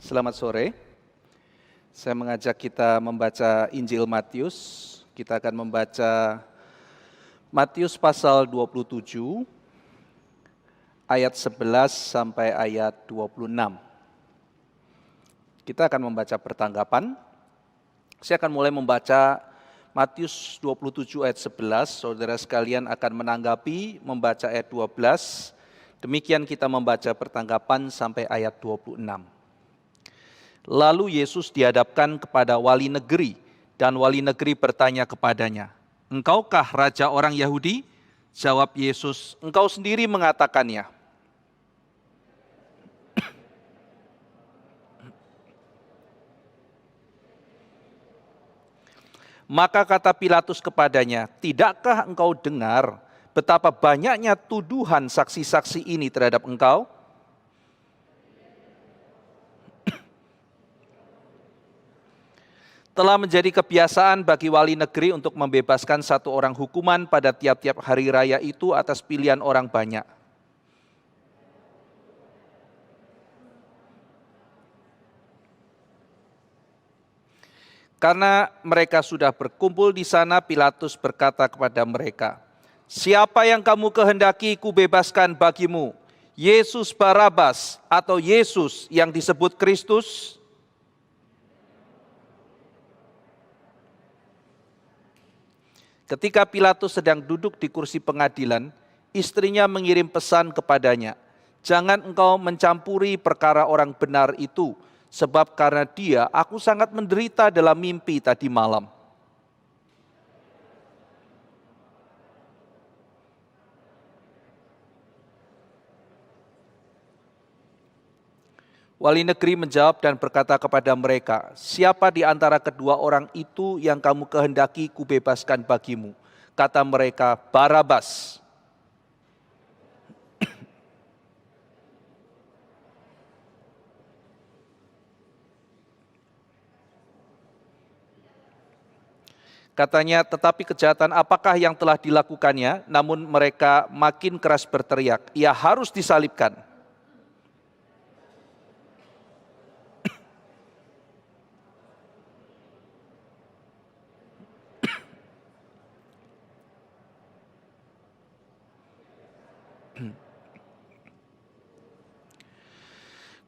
Selamat sore. Saya mengajak kita membaca Injil Matius. Kita akan membaca Matius pasal 27, ayat 11 sampai ayat 26. Kita akan membaca pertanggapan. Saya akan mulai membaca Matius 27 ayat 11. Saudara sekalian akan menanggapi membaca ayat 12. Demikian kita membaca pertanggapan sampai ayat 26. Lalu Yesus dihadapkan kepada wali negeri, dan wali negeri bertanya kepadanya, "Engkaukah raja orang Yahudi?" Jawab Yesus, "Engkau sendiri mengatakannya." Maka kata Pilatus kepadanya, "Tidakkah engkau dengar betapa banyaknya tuduhan saksi-saksi ini terhadap engkau?" Telah menjadi kebiasaan bagi wali negeri untuk membebaskan satu orang hukuman pada tiap-tiap hari raya itu atas pilihan orang banyak. Karena mereka sudah berkumpul di sana, Pilatus berkata kepada mereka, "Siapa yang kamu kehendaki kubebaskan bagimu? Yesus Barabas atau Yesus yang disebut Kristus?" Ketika Pilatus sedang duduk di kursi pengadilan, istrinya mengirim pesan kepadanya, "Jangan engkau mencampuri perkara orang benar itu, sebab karena dia aku sangat menderita dalam mimpi tadi malam." Wali negeri menjawab dan berkata kepada mereka, "Siapa di antara kedua orang itu yang kamu kehendaki kubebaskan bagimu?" Kata mereka, "Barabas." Katanya, "Tetapi kejahatan apakah yang telah dilakukannya?" Namun mereka makin keras berteriak, "Ia harus disalibkan."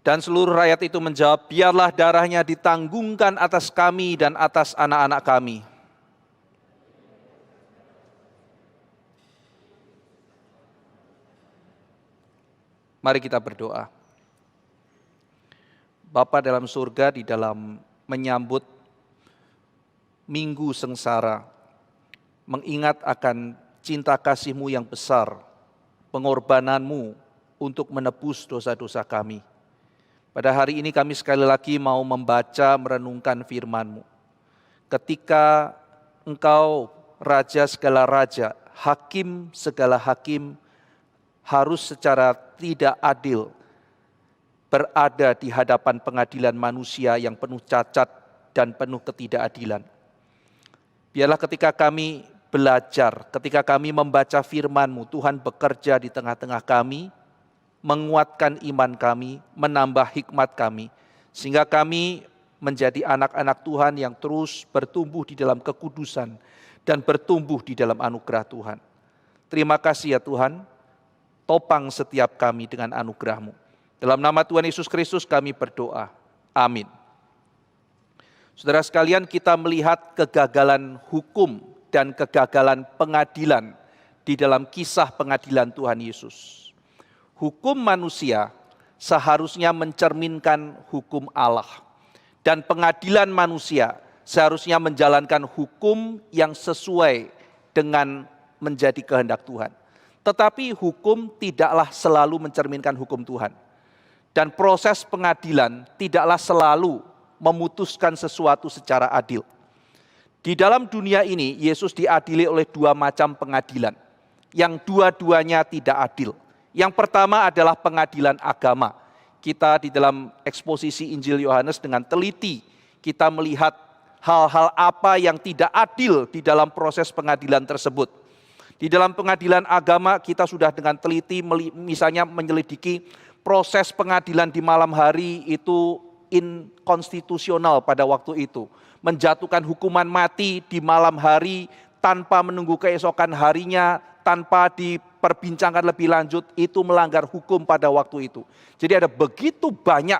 Dan seluruh rakyat itu menjawab, "Biarlah darahnya ditanggungkan atas kami dan atas anak-anak kami." Mari kita berdoa. Bapa dalam surga, di dalam menyambut minggu sengsara, mengingat akan cinta kasih-Mu yang besar, pengorbanan-Mu untuk menebus dosa-dosa kami. Pada hari ini kami sekali lagi mau membaca, merenungkan firman-Mu. Ketika Engkau Raja segala raja, Hakim segala hakim, harus secara tidak adil berada di hadapan pengadilan manusia yang penuh cacat dan penuh ketidakadilan. Biarlah ketika kami belajar, ketika kami membaca firman-Mu, Tuhan bekerja di tengah-tengah kami, menguatkan iman kami, menambah hikmat kami, sehingga kami menjadi anak-anak Tuhan yang terus bertumbuh di dalam kekudusan dan bertumbuh di dalam anugerah Tuhan. Terima kasih ya Tuhan, topang setiap kami dengan anugerah-Mu. Dalam nama Tuhan Yesus Kristus kami berdoa. Amin. Saudara sekalian, kita melihat kegagalan hukum dan kegagalan pengadilan di dalam kisah pengadilan Tuhan Yesus. Hukum manusia seharusnya mencerminkan hukum Allah. Dan pengadilan manusia seharusnya menjalankan hukum yang sesuai dengan menjadi kehendak Tuhan. Tetapi hukum tidaklah selalu mencerminkan hukum Tuhan. Dan proses pengadilan tidaklah selalu memutuskan sesuatu secara adil. Di dalam dunia ini, Yesus diadili oleh dua macam pengadilan, yang dua-duanya tidak adil. Yang pertama adalah pengadilan agama. Kita di dalam eksposisi Injil Yohanes dengan teliti, kita melihat hal-hal apa yang tidak adil di dalam proses pengadilan tersebut. Di dalam pengadilan agama kita sudah dengan teliti misalnya menyelidiki proses pengadilan di malam hari itu inkonstitusional pada waktu itu. Menjatuhkan hukuman mati di malam hari tanpa menunggu keesokan harinya, tanpa diperbincangkan lebih lanjut, itu melanggar hukum pada waktu itu. Jadi ada begitu banyak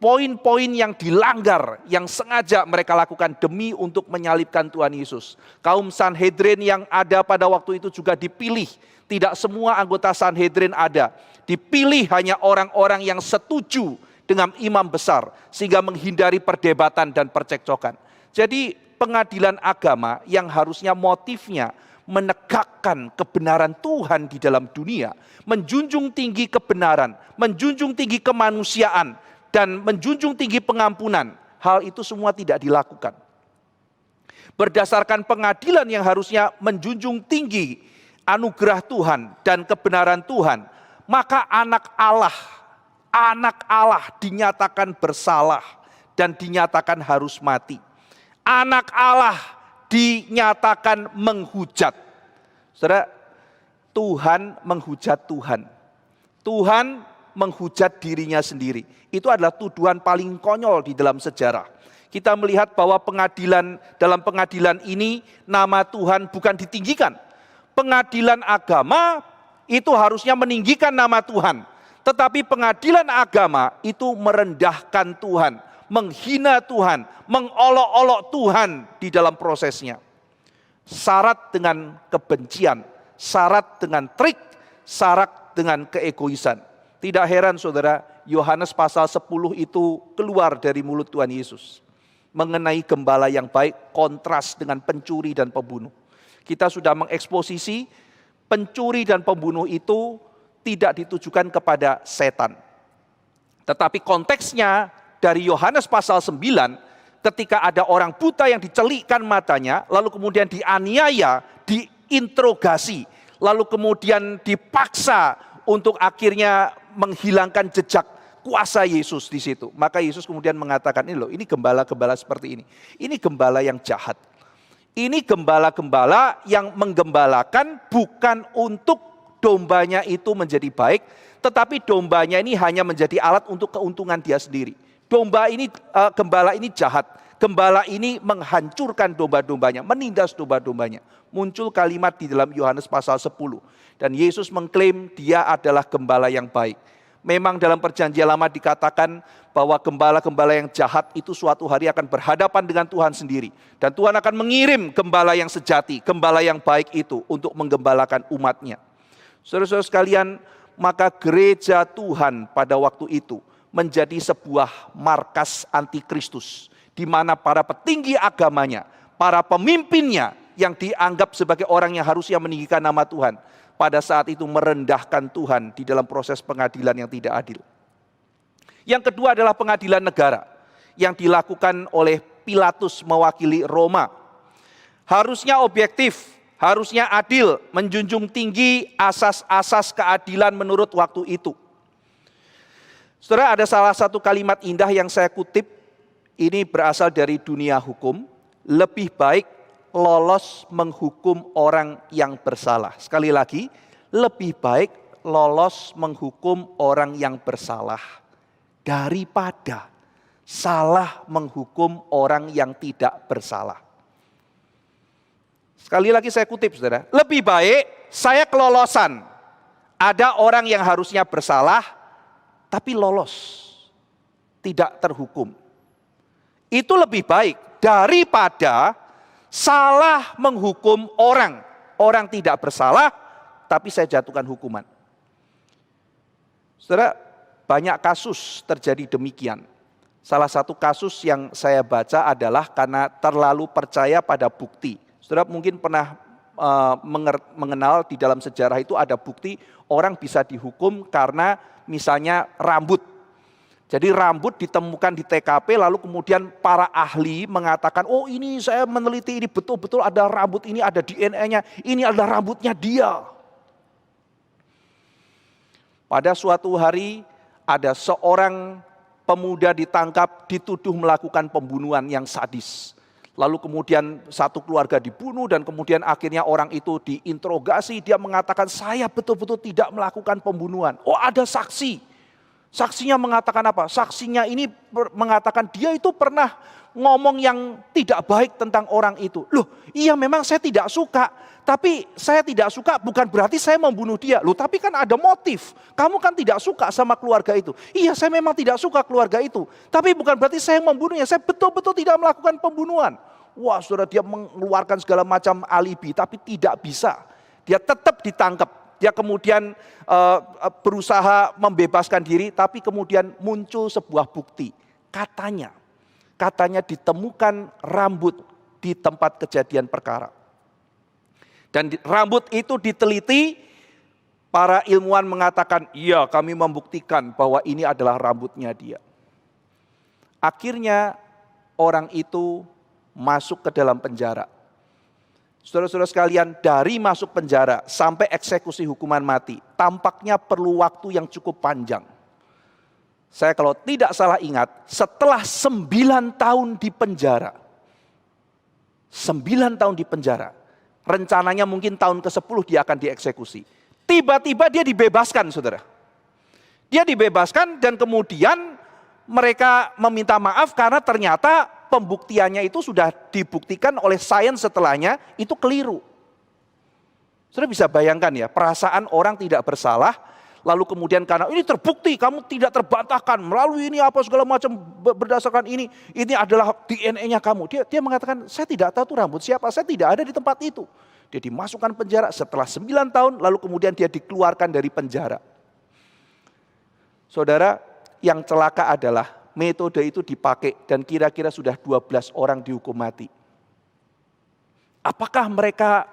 poin-poin yang dilanggar, yang sengaja mereka lakukan demi untuk menyalibkan Tuhan Yesus. Kaum Sanhedrin yang ada pada waktu itu juga dipilih. Tidak semua anggota Sanhedrin ada. Dipilih hanya orang-orang yang setuju dengan imam besar, sehingga menghindari perdebatan dan percekcokan. Jadi pengadilan agama yang harusnya motifnya menegakkan kebenaran Tuhan di dalam dunia, menjunjung tinggi kebenaran, menjunjung tinggi kemanusiaan, dan menjunjung tinggi pengampunan, hal itu semua tidak dilakukan. Berdasarkan pengadilan yang harusnya menjunjung tinggi anugerah Tuhan dan kebenaran Tuhan, maka anak Allah dinyatakan bersalah dan dinyatakan harus mati. Anak Allah dinyatakan menghujat. Saudara, Tuhan menghujat Tuhan. Tuhan menghujat dirinya sendiri. Itu adalah tuduhan paling konyol di dalam sejarah. Kita melihat bahwa dalam pengadilan ini nama Tuhan bukan ditinggikan. Pengadilan agama itu harusnya meninggikan nama Tuhan. Tetapi pengadilan agama itu merendahkan Tuhan, menghina Tuhan, mengolok-olok Tuhan di dalam prosesnya. Syarat dengan kebencian, syarat dengan trik, syarat dengan keegoisan. Tidak heran saudara, Yohanes pasal 10 itu keluar dari mulut Tuhan Yesus. Mengenai gembala yang baik, kontras dengan pencuri dan pembunuh. Kita sudah mengeksposisi pencuri dan pembunuh itu tidak ditujukan kepada setan. Tetapi konteksnya dari Yohanes pasal 9, ketika ada orang buta yang dicelikkan matanya, lalu kemudian dianiaya, diinterogasi, lalu kemudian dipaksa untuk akhirnya menghilangkan jejak kuasa Yesus di situ. Maka Yesus kemudian mengatakan, ini gembala-gembala seperti ini. Ini gembala yang jahat. Ini gembala-gembala yang menggembalakan bukan untuk dombanya itu menjadi baik, tetapi dombanya ini hanya menjadi alat untuk keuntungan dia sendiri. Gembala ini jahat. Gembala ini menghancurkan domba-dombanya, menindas domba-dombanya. Muncul kalimat di dalam Yohanes pasal 10. Dan Yesus mengklaim dia adalah gembala yang baik. Memang dalam perjanjian lama dikatakan bahwa gembala-gembala yang jahat itu suatu hari akan berhadapan dengan Tuhan sendiri. Dan Tuhan akan mengirim gembala yang sejati, gembala yang baik itu untuk menggembalakan umatnya. Saudara-saudara sekalian, maka gereja Tuhan pada waktu itu menjadi sebuah markas antikristus, di mana para petinggi agamanya, para pemimpinnya yang dianggap sebagai orang yang harusnya meninggikan nama Tuhan, pada saat itu merendahkan Tuhan di dalam proses pengadilan yang tidak adil. Yang kedua adalah pengadilan negara yang dilakukan oleh Pilatus mewakili Roma. Harusnya objektif, harusnya adil, menjunjung tinggi asas-asas keadilan menurut waktu itu. Saudara, ada salah satu kalimat indah yang saya kutip, ini berasal dari dunia hukum. Lebih baik lolos menghukum orang yang bersalah. Sekali lagi, lebih baik lolos menghukum orang yang bersalah daripada salah menghukum orang yang tidak bersalah. Sekali lagi saya kutip saudara, lebih baik saya kelolosan. Ada orang yang harusnya bersalah, tapi lolos, tidak terhukum. Itu lebih baik daripada salah menghukum orang tidak bersalah, tapi saya jatuhkan hukuman. Saudara, banyak kasus terjadi demikian. Salah satu kasus yang saya baca adalah karena terlalu percaya pada bukti. Saudara mungkin pernah mengenal di dalam sejarah itu ada bukti orang bisa dihukum karena misalnya rambut. Jadi rambut ditemukan di TKP, lalu kemudian para ahli mengatakan, oh ini saya meneliti, ini betul-betul ada rambut, ini ada DNA-nya, ini adalah rambutnya dia. Pada suatu hari ada seorang pemuda ditangkap, dituduh melakukan pembunuhan yang sadis. Lalu kemudian satu keluarga dibunuh dan kemudian akhirnya orang itu diinterogasi, dia mengatakan saya betul-betul tidak melakukan pembunuhan. Oh ada saksi. Saksinya mengatakan apa? Saksinya ini mengatakan dia itu pernah ngomong yang tidak baik tentang orang itu. Loh, iya memang saya tidak suka. Tapi saya tidak suka bukan berarti saya membunuh dia. Loh, tapi kan ada motif. Kamu kan tidak suka sama keluarga itu. Iya, saya memang tidak suka keluarga itu. Tapi bukan berarti saya membunuhnya. Saya betul-betul tidak melakukan pembunuhan. Wah, saudara, dia mengeluarkan segala macam alibi, tapi tidak bisa. Dia tetap ditangkap. Dia kemudian berusaha membebaskan diri, tapi kemudian muncul sebuah bukti. Katanya ditemukan rambut di tempat kejadian perkara. Dan rambut itu diteliti, para ilmuwan mengatakan, iya kami membuktikan bahwa ini adalah rambutnya dia. Akhirnya orang itu masuk ke dalam penjara. Saudara-saudara sekalian, dari masuk penjara sampai eksekusi hukuman mati, tampaknya perlu waktu yang cukup panjang. Saya kalau tidak salah ingat, setelah 9 tahun di penjara, 9 tahun di penjara, rencananya mungkin tahun ke-10 dia akan dieksekusi. Tiba-tiba dia dibebaskan, saudara. Dia dibebaskan dan kemudian mereka meminta maaf karena ternyata pembuktiannya itu sudah dibuktikan oleh sains setelahnya, itu keliru. Saudara bisa bayangkan ya, perasaan orang tidak bersalah, lalu kemudian karena ini terbukti, kamu tidak terbantahkan, melalui ini apa segala macam berdasarkan ini adalah DNA-nya kamu. Dia mengatakan, saya tidak tahu tuh rambut siapa, saya tidak ada di tempat itu. Dia dimasukkan penjara setelah 9 tahun, lalu kemudian dia dikeluarkan dari penjara. Saudara, yang celaka adalah metode itu dipakai dan kira-kira sudah 12 orang dihukum mati. Apakah mereka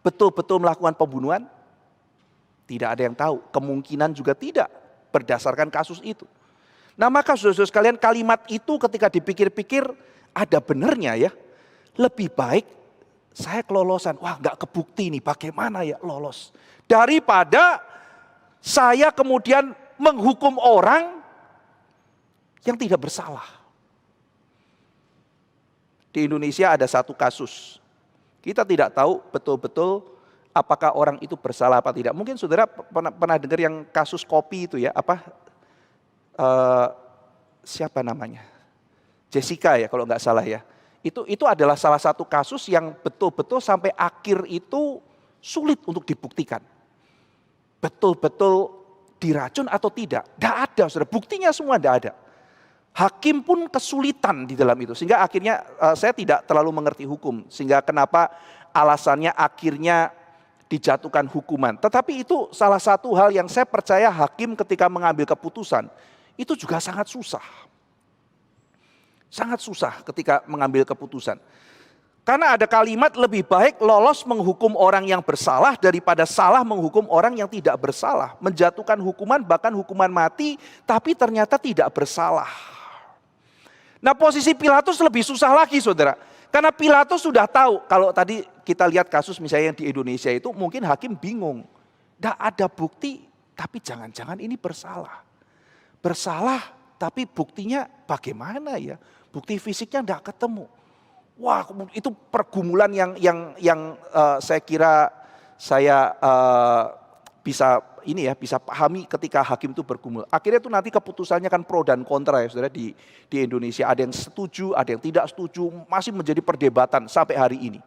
betul-betul melakukan pembunuhan? Tidak ada yang tahu, kemungkinan juga tidak berdasarkan kasus itu. Nah maka saudara-saudara sekalian, kalimat itu ketika dipikir-pikir ada benernya ya. Lebih baik saya kelolosan, wah gak kebukti nih bagaimana ya lolos. Daripada saya kemudian menghukum orang yang tidak bersalah. Di Indonesia ada satu kasus. Kita tidak tahu betul-betul apakah orang itu bersalah apa tidak. Mungkin saudara pernah dengar yang kasus kopi itu ya, siapa namanya? Jessica ya kalau nggak salah ya. Itu adalah salah satu kasus yang betul-betul sampai akhir itu sulit untuk dibuktikan. Betul-betul diracun atau tidak. Tidak ada, saudara. Buktinya semua tidak ada. Hakim pun kesulitan di dalam itu. Sehingga akhirnya saya tidak terlalu mengerti hukum. Sehingga kenapa alasannya akhirnya dijatuhkan hukuman. Tetapi itu salah satu hal yang saya percaya hakim ketika mengambil keputusan. Itu juga sangat susah. Sangat susah ketika mengambil keputusan. Karena ada kalimat lebih baik lolos menghukum orang yang bersalah daripada salah menghukum orang yang tidak bersalah. Menjatuhkan hukuman bahkan hukuman mati tapi ternyata tidak bersalah. Nah posisi Pilatus lebih susah lagi saudara. Karena Pilatus sudah tahu, kalau tadi kita lihat kasus misalnya yang di Indonesia itu mungkin hakim bingung. Tidak ada bukti tapi jangan-jangan ini bersalah. Bersalah tapi buktinya bagaimana ya? Bukti fisiknya tidak ketemu. Wah, itu pergumulan yang saya kira saya bisa pahami ketika hakim itu bergumul. Akhirnya itu nanti keputusannya kan pro dan kontra ya saudara di Indonesia. Ada yang setuju, ada yang tidak setuju, masih menjadi perdebatan sampai hari ini.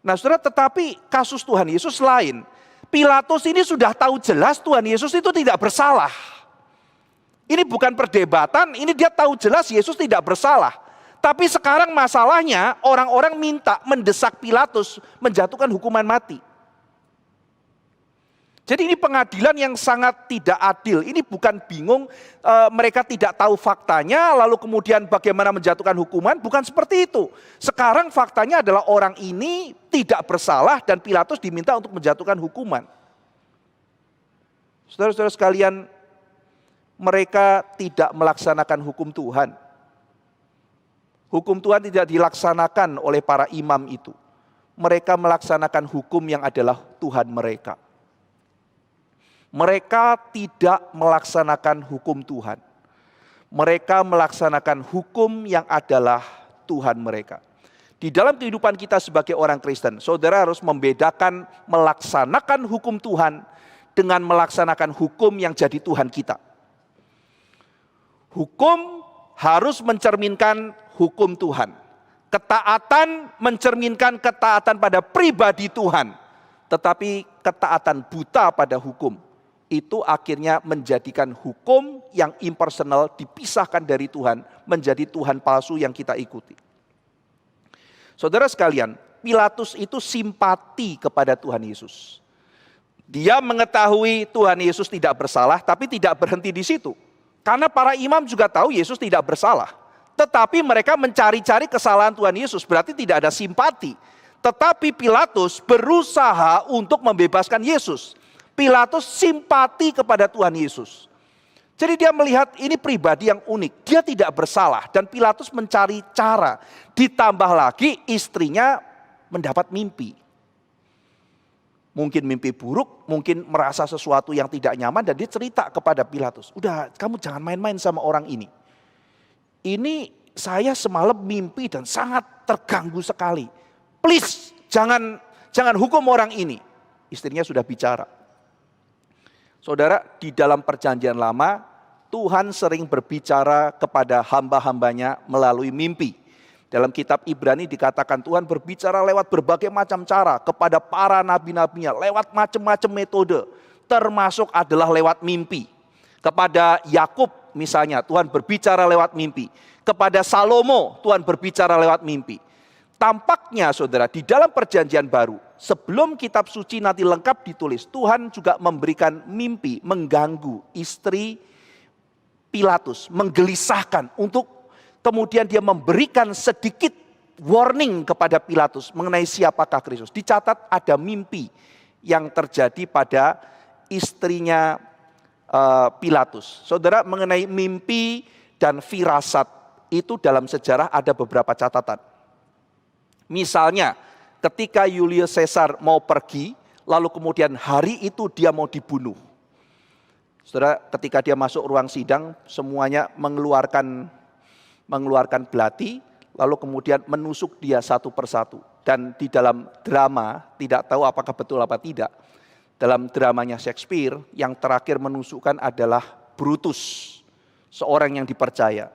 Nah saudara, tetapi kasus Tuhan Yesus lain. Pilatus ini sudah tahu jelas Tuhan Yesus itu tidak bersalah. Ini bukan perdebatan, ini dia tahu jelas Yesus tidak bersalah. Tapi sekarang masalahnya orang-orang mendesak Pilatus menjatuhkan hukuman mati. Jadi ini pengadilan yang sangat tidak adil. Ini bukan bingung mereka tidak tahu faktanya lalu kemudian bagaimana menjatuhkan hukuman. Bukan seperti itu. Sekarang faktanya adalah orang ini tidak bersalah dan Pilatus diminta untuk menjatuhkan hukuman. Saudara-saudara sekalian, mereka tidak melaksanakan hukum Tuhan. Hukum Tuhan tidak dilaksanakan oleh para imam itu. Mereka melaksanakan hukum yang adalah Tuhan mereka. Mereka tidak melaksanakan hukum Tuhan. Mereka melaksanakan hukum yang adalah Tuhan mereka. Di dalam kehidupan kita sebagai orang Kristen, saudara harus membedakan melaksanakan hukum Tuhan dengan melaksanakan hukum yang jadi Tuhan kita. Hukum harus mencerminkan hukum Tuhan. Ketaatan mencerminkan ketaatan pada pribadi Tuhan. Tetapi ketaatan buta pada hukum itu akhirnya menjadikan hukum yang impersonal dipisahkan dari Tuhan, menjadi Tuhan palsu yang kita ikuti. Saudara sekalian, Pilatus itu simpati kepada Tuhan Yesus. Dia mengetahui Tuhan Yesus tidak bersalah, tapi tidak berhenti di situ. Karena para imam juga tahu Yesus tidak bersalah. Tetapi mereka mencari-cari kesalahan Tuhan Yesus, berarti tidak ada simpati. Tetapi Pilatus berusaha untuk membebaskan Yesus. Pilatus simpati kepada Tuhan Yesus. Jadi dia melihat ini pribadi yang unik, dia tidak bersalah. Dan Pilatus mencari cara, ditambah lagi istrinya mendapat mimpi. Mungkin mimpi buruk, mungkin merasa sesuatu yang tidak nyaman dan dia cerita kepada Pilatus. Udah, kamu jangan main-main sama orang ini. Ini saya semalam mimpi dan sangat terganggu sekali. Please, jangan hukum orang ini. Istrinya sudah bicara. Saudara, di dalam perjanjian lama, Tuhan sering berbicara kepada hamba-hambanya melalui mimpi. Dalam kitab Ibrani dikatakan Tuhan berbicara lewat berbagai macam cara kepada para nabi-nabinya, lewat macam-macam metode, termasuk adalah lewat mimpi. Kepada Yakub misalnya Tuhan berbicara lewat mimpi. Kepada Salomo Tuhan berbicara lewat mimpi. Tampaknya saudara di dalam perjanjian baru, sebelum kitab suci nanti lengkap ditulis, Tuhan juga memberikan mimpi, mengganggu istri Pilatus, menggelisahkan untuk kemudian dia memberikan sedikit warning kepada Pilatus mengenai siapakah Kristus. Dicatat ada mimpi yang terjadi pada istrinya Pilatus. Saudara, mengenai mimpi dan firasat itu dalam sejarah ada beberapa catatan. Misalnya ketika Julius Caesar mau pergi, lalu kemudian hari itu dia mau dibunuh. Saudara, ketika dia masuk ruang sidang semuanya mengeluarkan belati, lalu kemudian menusuk dia satu persatu. Dan di dalam drama, tidak tahu apakah betul apa tidak, dalam dramanya Shakespeare, yang terakhir menusukkan adalah Brutus, seorang yang dipercaya.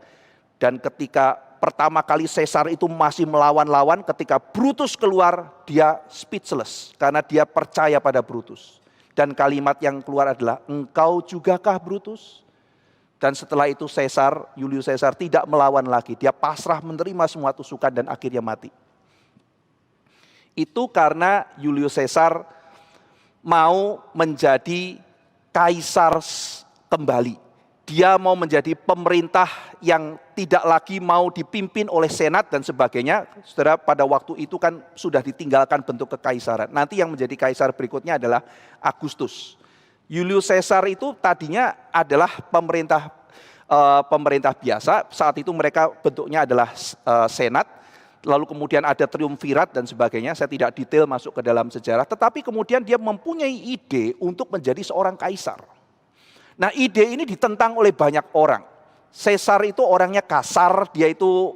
Dan ketika pertama kali Caesar itu masih melawan-lawan, ketika Brutus keluar, dia speechless, karena dia percaya pada Brutus. Dan kalimat yang keluar adalah, engkau jugakah Brutus? Dan setelah itu Julius Caesar tidak melawan lagi. Dia pasrah menerima semua tusukan dan akhirnya mati. Itu karena Julius Caesar mau menjadi kaisar kembali. Dia mau menjadi pemerintah yang tidak lagi mau dipimpin oleh senat dan sebagainya. Saudara, pada waktu itu kan sudah ditinggalkan bentuk kekaisaran. Nanti yang menjadi kaisar berikutnya adalah Agustus. Julius Caesar itu tadinya adalah pemerintah biasa, saat itu mereka bentuknya adalah senat, lalu kemudian ada triumvirat dan sebagainya, saya tidak detail masuk ke dalam sejarah, tetapi kemudian dia mempunyai ide untuk menjadi seorang kaisar. Nah, ide ini ditentang oleh banyak orang. Caesar itu orangnya kasar, dia itu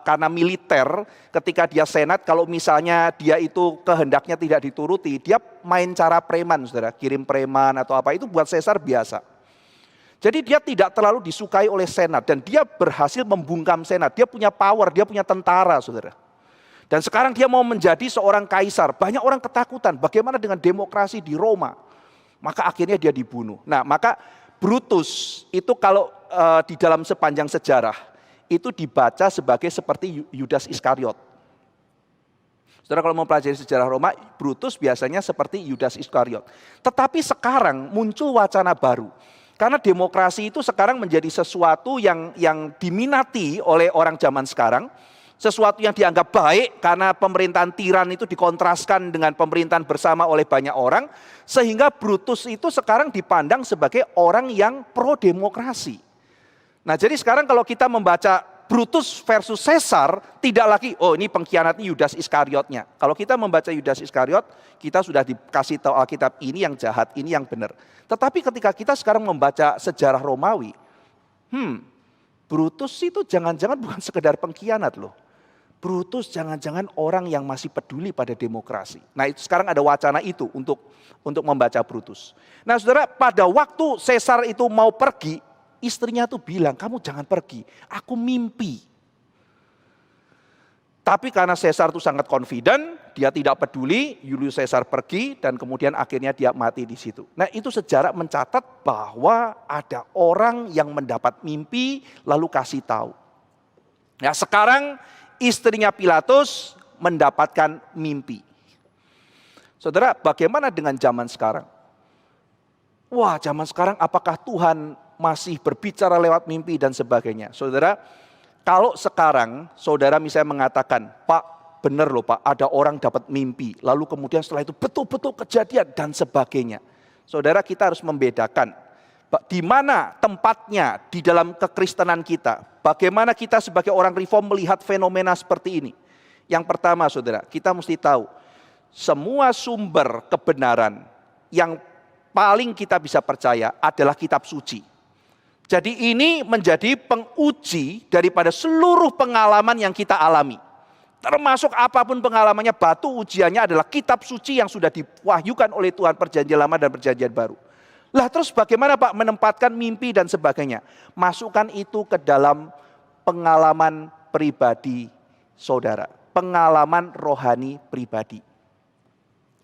karena militer, ketika dia senat, kalau misalnya dia itu kehendaknya tidak dituruti, dia main cara preman, saudara, kirim preman atau apa, itu buat Caesar biasa. Jadi dia tidak terlalu disukai oleh senat, dan dia berhasil membungkam senat, dia punya power, dia punya tentara, saudara. Dan sekarang dia mau menjadi seorang kaisar, banyak orang ketakutan, bagaimana dengan demokrasi di Roma, maka akhirnya dia dibunuh. Nah, maka Brutus itu kalau di dalam sepanjang sejarah, itu dibaca sebagai seperti Yudas Iskariot. Saudara, kalau mau pelajari sejarah Roma, Brutus biasanya seperti Yudas Iskariot. Tetapi sekarang muncul wacana baru. Karena demokrasi itu sekarang menjadi sesuatu yang diminati oleh orang zaman sekarang. Sesuatu yang dianggap baik karena pemerintahan tiran itu dikontraskan dengan pemerintahan bersama oleh banyak orang. Sehingga Brutus itu sekarang dipandang sebagai orang yang pro demokrasi. Nah, jadi sekarang kalau kita membaca Brutus versus Caesar, tidak lagi, oh ini pengkhianatnya Yudas Iskariotnya. Kalau kita membaca Yudas Iskariot, kita sudah dikasih tahu Alkitab ini yang jahat, ini yang benar. Tetapi ketika kita sekarang membaca sejarah Romawi, Brutus itu jangan-jangan bukan sekedar pengkhianat loh. Brutus jangan-jangan orang yang masih peduli pada demokrasi. Nah, itu sekarang ada wacana itu untuk membaca Brutus. Nah, saudara, pada waktu Caesar itu mau pergi, istrinya tuh bilang, kamu jangan pergi, aku mimpi. Tapi karena Caesar itu sangat confident, dia tidak peduli, Julius Caesar pergi dan kemudian akhirnya dia mati di situ. Nah itu sejarah mencatat bahwa ada orang yang mendapat mimpi lalu kasih tahu. Nah sekarang istrinya Pilatus mendapatkan mimpi. Saudara, bagaimana dengan zaman sekarang? Wah, zaman sekarang apakah Tuhan masih berbicara lewat mimpi dan sebagainya? Saudara, kalau sekarang saudara misalnya mengatakan, Pak, benar loh Pak, ada orang dapat mimpi. Lalu kemudian setelah itu betul-betul kejadian dan sebagainya. Saudara, kita harus membedakan di mana tempatnya di dalam kekristenan kita. Bagaimana kita sebagai orang reform melihat fenomena seperti ini. Yang pertama saudara, kita mesti tahu semua sumber kebenaran yang paling kita bisa percaya adalah kitab suci. Jadi ini menjadi penguji daripada seluruh pengalaman yang kita alami. Termasuk apapun pengalamannya, batu ujiannya adalah kitab suci yang sudah diwahyukan oleh Tuhan perjanjian lama dan perjanjian baru. Lah terus bagaimana Pak menempatkan mimpi dan sebagainya? Masukkan itu ke dalam pengalaman pribadi saudara. Pengalaman rohani pribadi.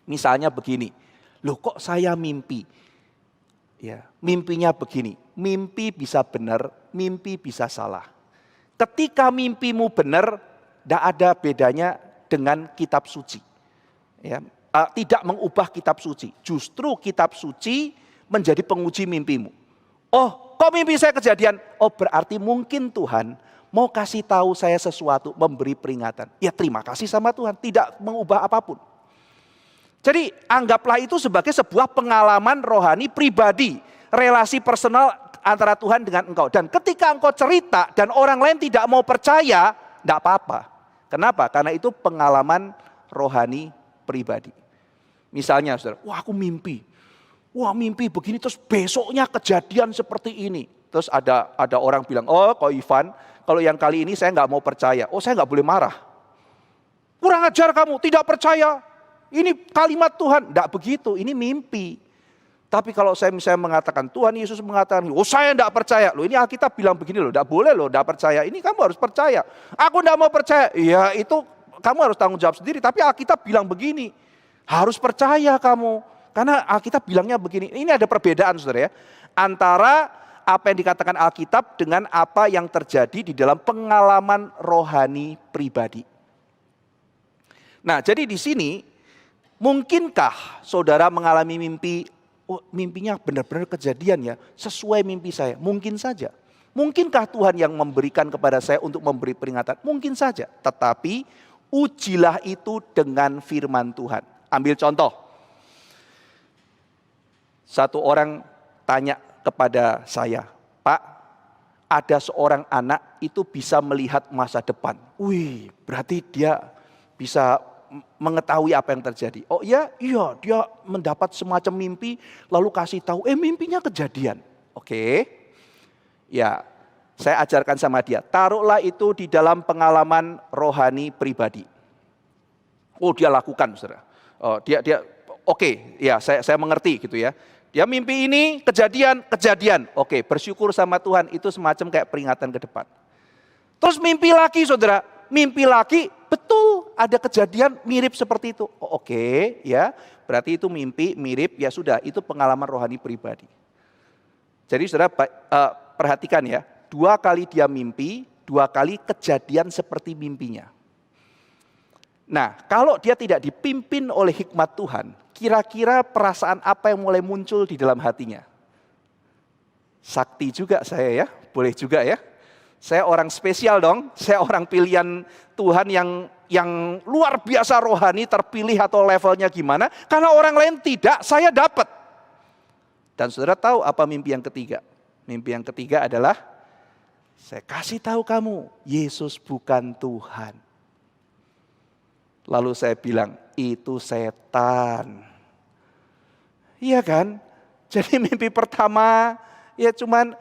Misalnya begini, loh kok saya mimpi? Ya, mimpinya begini, mimpi bisa benar, mimpi bisa salah. Ketika mimpimu benar, tidak ada bedanya dengan kitab suci. Ya, tidak mengubah kitab suci, justru kitab suci menjadi penguji mimpimu. Oh, kok mimpi saya kejadian? Oh, berarti mungkin Tuhan mau kasih tahu saya sesuatu, memberi peringatan. Ya terima kasih sama Tuhan, tidak mengubah apapun. Jadi anggaplah itu sebagai sebuah pengalaman rohani pribadi, relasi personal antara Tuhan dengan engkau. Dan ketika engkau cerita dan orang lain tidak mau percaya, tidak apa-apa. Kenapa? Karena itu pengalaman rohani pribadi. Misalnya saudara, wah aku mimpi. Wah mimpi begini terus besoknya kejadian seperti ini. Terus ada orang bilang, oh kok Ivan, kalau yang kali ini saya nggak mau percaya. Oh saya nggak boleh marah. Kurang ajar kamu, tidak percaya. Ini kalimat Tuhan, tidak begitu, ini mimpi. Tapi kalau saya misalnya mengatakan, Tuhan Yesus mengatakan, oh saya tidak percaya. Loh ini Alkitab bilang begini loh, tidak boleh loh, tidak percaya. Ini kamu harus percaya. Aku tidak mau percaya, ya itu kamu harus tanggung jawab sendiri. Tapi Alkitab bilang begini, harus percaya kamu. Karena Alkitab bilangnya begini, ini ada perbedaan saudara ya. Antara apa yang dikatakan Alkitab dengan apa yang terjadi di dalam pengalaman rohani pribadi. Nah jadi di sini, mungkinkah saudara mengalami mimpi, oh, mimpinya benar-benar kejadian ya, sesuai mimpi saya? Mungkin saja. Mungkinkah Tuhan yang memberikan kepada saya untuk memberi peringatan? Mungkin saja. Tetapi ujilah itu dengan firman Tuhan. Ambil contoh. Satu orang tanya kepada saya, Pak, ada seorang anak itu bisa melihat masa depan. Wih, berarti dia bisa mengetahui apa yang terjadi. Oh iya, dia mendapat semacam mimpi lalu kasih tahu, mimpinya kejadian. Oke. Ya, saya ajarkan sama dia, taruhlah itu di dalam pengalaman rohani pribadi. Oh, dia lakukan, Saudara. Oh, dia oke, ya saya mengerti gitu ya. Dia mimpi ini kejadian. Oke, bersyukur sama Tuhan, itu semacam kayak peringatan ke depan. Terus mimpi lagi, Saudara. Mimpi lagi, betul ada kejadian mirip seperti itu. Oh, oke, ya, berarti itu mimpi mirip, ya sudah, itu pengalaman rohani pribadi. Jadi saudara perhatikan ya, 2 kali dia mimpi, 2 kali kejadian seperti mimpinya. Nah, kalau dia tidak dipimpin oleh hikmat Tuhan, kira-kira perasaan apa yang mulai muncul di dalam hatinya? Sakti juga saya ya, boleh juga ya. Saya orang spesial dong, saya orang pilihan Tuhan yang luar biasa rohani, terpilih atau levelnya gimana. Karena orang lain tidak, saya dapat. Dan saudara tahu apa mimpi yang ketiga? Mimpi yang ketiga adalah, saya kasih tahu kamu, Yesus bukan Tuhan. Lalu saya bilang, itu setan. Iya kan? Jadi mimpi pertama, ya cuman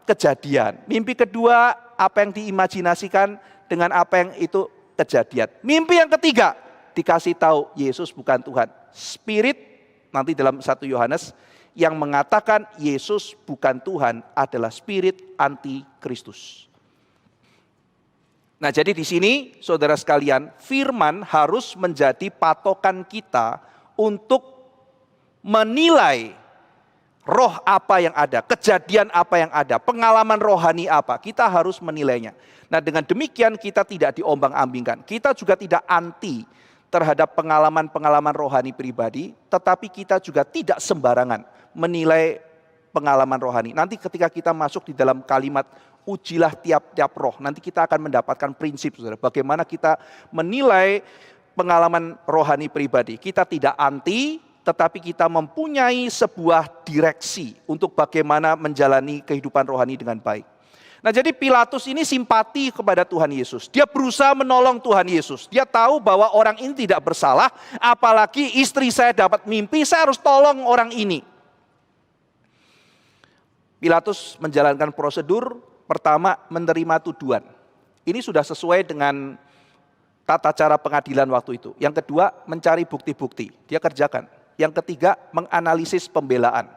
kejadian. Mimpi kedua, apa yang diimajinasikan dengan apa yang itu kejadian. Mimpi yang ketiga, dikasih tahu Yesus bukan Tuhan. Spirit, nanti dalam 1 Yohanes, yang mengatakan Yesus bukan Tuhan adalah spirit antikristus. Nah, jadi di sini saudara sekalian, firman harus menjadi patokan kita untuk menilai roh apa yang ada, kejadian apa yang ada, pengalaman rohani apa. Kita harus menilainya. Nah, dengan demikian kita tidak diombang-ambingkan. Kita juga tidak anti terhadap pengalaman-pengalaman rohani pribadi, tetapi kita juga tidak sembarangan menilai pengalaman rohani. Nanti ketika kita masuk di dalam kalimat ujilah tiap-tiap roh, nanti kita akan mendapatkan prinsip, saudara, bagaimana kita menilai pengalaman rohani pribadi. Kita tidak anti, tetapi kita mempunyai sebuah direksi untuk bagaimana menjalani kehidupan rohani dengan baik. Nah, jadi Pilatus ini simpati kepada Tuhan Yesus. Dia berusaha menolong Tuhan Yesus. Dia tahu bahwa orang ini tidak bersalah, apalagi istri saya dapat mimpi, saya harus tolong orang ini. Pilatus menjalankan prosedur, pertama menerima tuduhan. Ini sudah sesuai dengan tata cara pengadilan waktu itu. Yang kedua mencari bukti-bukti, dia kerjakan. Yang ketiga menganalisis pembelaan.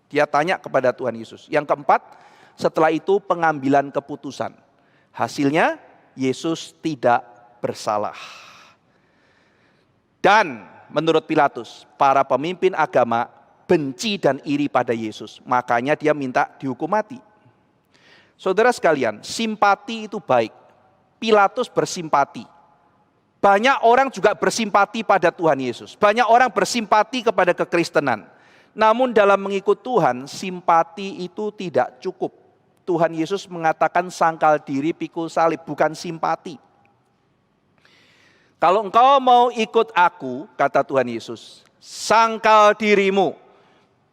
Dia tanya kepada Tuhan Yesus. Yang keempat, setelah itu pengambilan keputusan. Hasilnya Yesus tidak bersalah. Dan menurut Pilatus, para pemimpin agama benci dan iri pada Yesus. Makanya dia minta dihukum mati. Saudara sekalian, simpati itu baik. Pilatus bersimpati. Banyak orang juga bersimpati pada Tuhan Yesus. Banyak orang bersimpati kepada kekristenan. Namun dalam mengikut Tuhan, simpati itu tidak cukup. Tuhan Yesus mengatakan sangkal diri pikul salib, bukan simpati. Kalau engkau mau ikut aku, kata Tuhan Yesus, sangkal dirimu,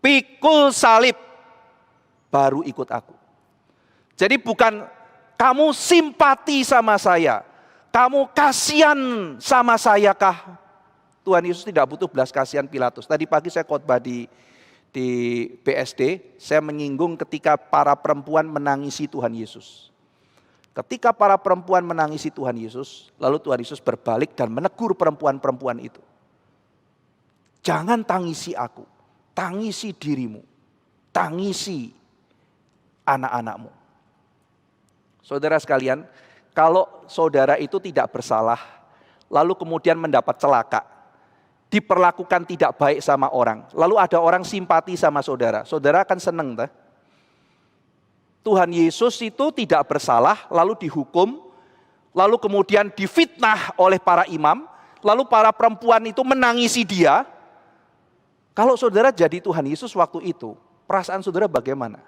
pikul salib, baru ikut aku. Jadi bukan kamu simpati sama saya, kamu kasihan sama saya kah? Tuhan Yesus tidak butuh belas kasihan Pilatus. Tadi pagi saya khotbah di BSD, saya menyinggung ketika para perempuan menangisi Tuhan Yesus. Ketika para perempuan menangisi Tuhan Yesus, lalu Tuhan Yesus berbalik dan menegur perempuan-perempuan itu. Jangan tangisi aku, tangisi dirimu, tangisi anak-anakmu. Saudara sekalian, kalau saudara itu tidak bersalah, lalu kemudian mendapat celaka, diperlakukan tidak baik sama orang, lalu ada orang simpati sama saudara, saudara akan senang. Tuhan Yesus itu tidak bersalah, lalu dihukum, lalu kemudian difitnah oleh para imam, lalu para perempuan itu menangisi dia. Kalau saudara jadi Tuhan Yesus waktu itu, perasaan saudara bagaimana?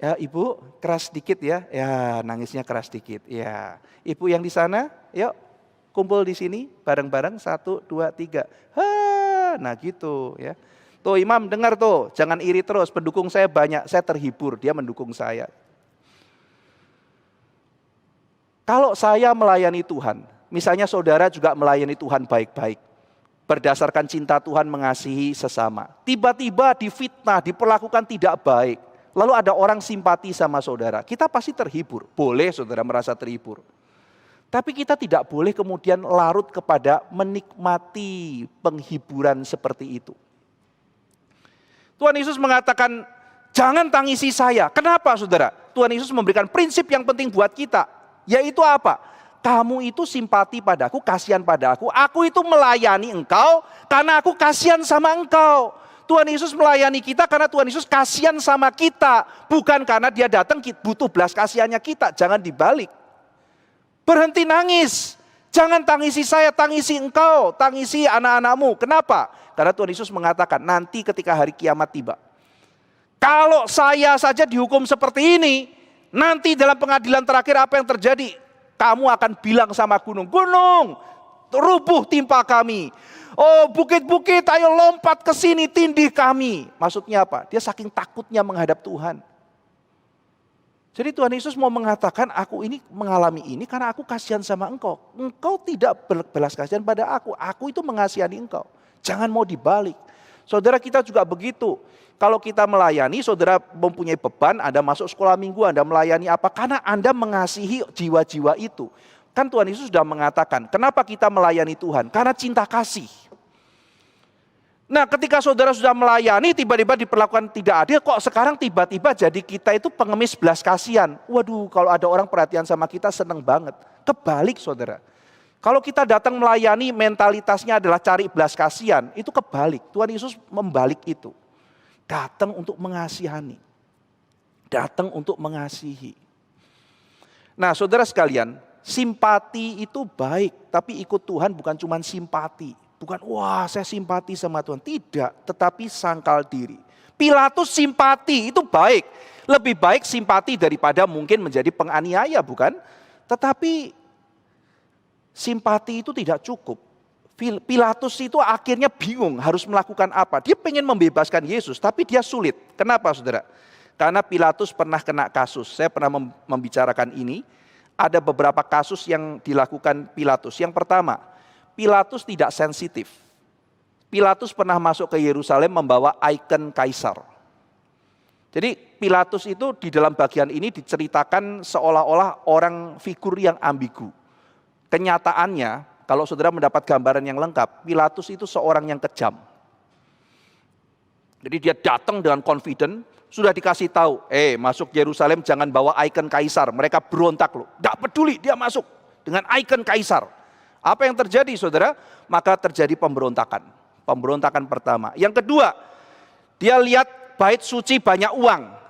Ya, ibu keras dikit ya, ya nangisnya keras dikit. Ya, ibu yang di sana, yuk kumpul di sini bareng-bareng 1, 2, 3. Nah gitu ya. Tuh imam dengar tuh, jangan iri terus. Pendukung saya banyak, saya terhibur dia mendukung saya. Kalau saya melayani Tuhan, misalnya saudara juga melayani Tuhan baik-baik, berdasarkan cinta Tuhan mengasihi sesama. Tiba-tiba difitnah, diperlakukan tidak baik. Lalu ada orang simpati sama saudara, kita pasti terhibur. Boleh saudara merasa terhibur. Tapi kita tidak boleh kemudian larut kepada menikmati penghiburan seperti itu. Tuhan Yesus mengatakan, jangan tangisi saya. Kenapa saudara? Tuhan Yesus memberikan prinsip yang penting buat kita. Yaitu apa? Kamu itu simpati padaku, kasihan padaku. Aku itu melayani engkau karena aku kasihan sama engkau. Tuhan Yesus melayani kita karena Tuhan Yesus kasihan sama kita. Bukan karena dia datang butuh belas kasihannya kita. Jangan dibalik. Berhenti nangis. Jangan tangisi saya, tangisi engkau, tangisi anak-anakmu. Kenapa? Karena Tuhan Yesus mengatakan nanti ketika hari kiamat tiba. Kalau saya saja dihukum seperti ini, nanti dalam pengadilan terakhir apa yang terjadi? Kamu akan bilang sama gunung, gunung rubuh timpa kami. Oh bukit-bukit ayo lompat ke sini tindih kami. Maksudnya apa? Dia saking takutnya menghadap Tuhan. Jadi Tuhan Yesus mau mengatakan aku ini mengalami ini karena aku kasihan sama engkau. Engkau tidak berbelas kasihan pada aku. Aku itu mengasihani engkau. Jangan mau dibalik. Saudara kita juga begitu. Kalau kita melayani, saudara mempunyai beban, Anda masuk sekolah minggu, Anda melayani apa? Karena Anda mengasihi jiwa-jiwa itu. Kan Tuhan Yesus sudah mengatakan, kenapa kita melayani Tuhan? Karena cinta kasih. Nah, ketika saudara sudah melayani, tiba-tiba diperlakukan tidak adil, kok sekarang tiba-tiba jadi kita itu pengemis belas kasihan. Waduh, kalau ada orang perhatian sama kita seneng banget. Kebalik saudara. Kalau kita datang melayani, mentalitasnya adalah cari belas kasihan, itu kebalik. Tuhan Yesus membalik itu. Datang untuk mengasihani. Datang untuk mengasihi. Nah, saudara sekalian, simpati itu baik, tapi ikut Tuhan bukan cuma simpati. Bukan, wah saya simpati sama Tuhan. Tidak, tetapi sangkal diri. Pilatus simpati itu baik. Lebih baik simpati daripada mungkin menjadi penganiaya, bukan? Tetapi simpati itu tidak cukup. Pilatus itu akhirnya bingung harus melakukan apa. Dia pengen membebaskan Yesus, tapi dia sulit. Kenapa saudara? Karena Pilatus pernah kena kasus. Saya pernah membicarakan ini. Ada beberapa kasus yang dilakukan Pilatus. Yang pertama, Pilatus tidak sensitif. Pilatus pernah masuk ke Yerusalem membawa ikon kaisar. Jadi Pilatus itu di dalam bagian ini diceritakan seolah-olah orang figur yang ambigu. Kenyataannya, kalau saudara mendapat gambaran yang lengkap, Pilatus itu seorang yang kejam. Jadi dia datang dengan confident, sudah dikasih tahu, masuk Yerusalem jangan bawa ikon kaisar. Mereka berontak loh, tidak peduli dia masuk dengan ikon kaisar. Apa yang terjadi saudara? Maka terjadi pemberontakan. Pemberontakan pertama. Yang kedua, dia lihat bait suci banyak uang.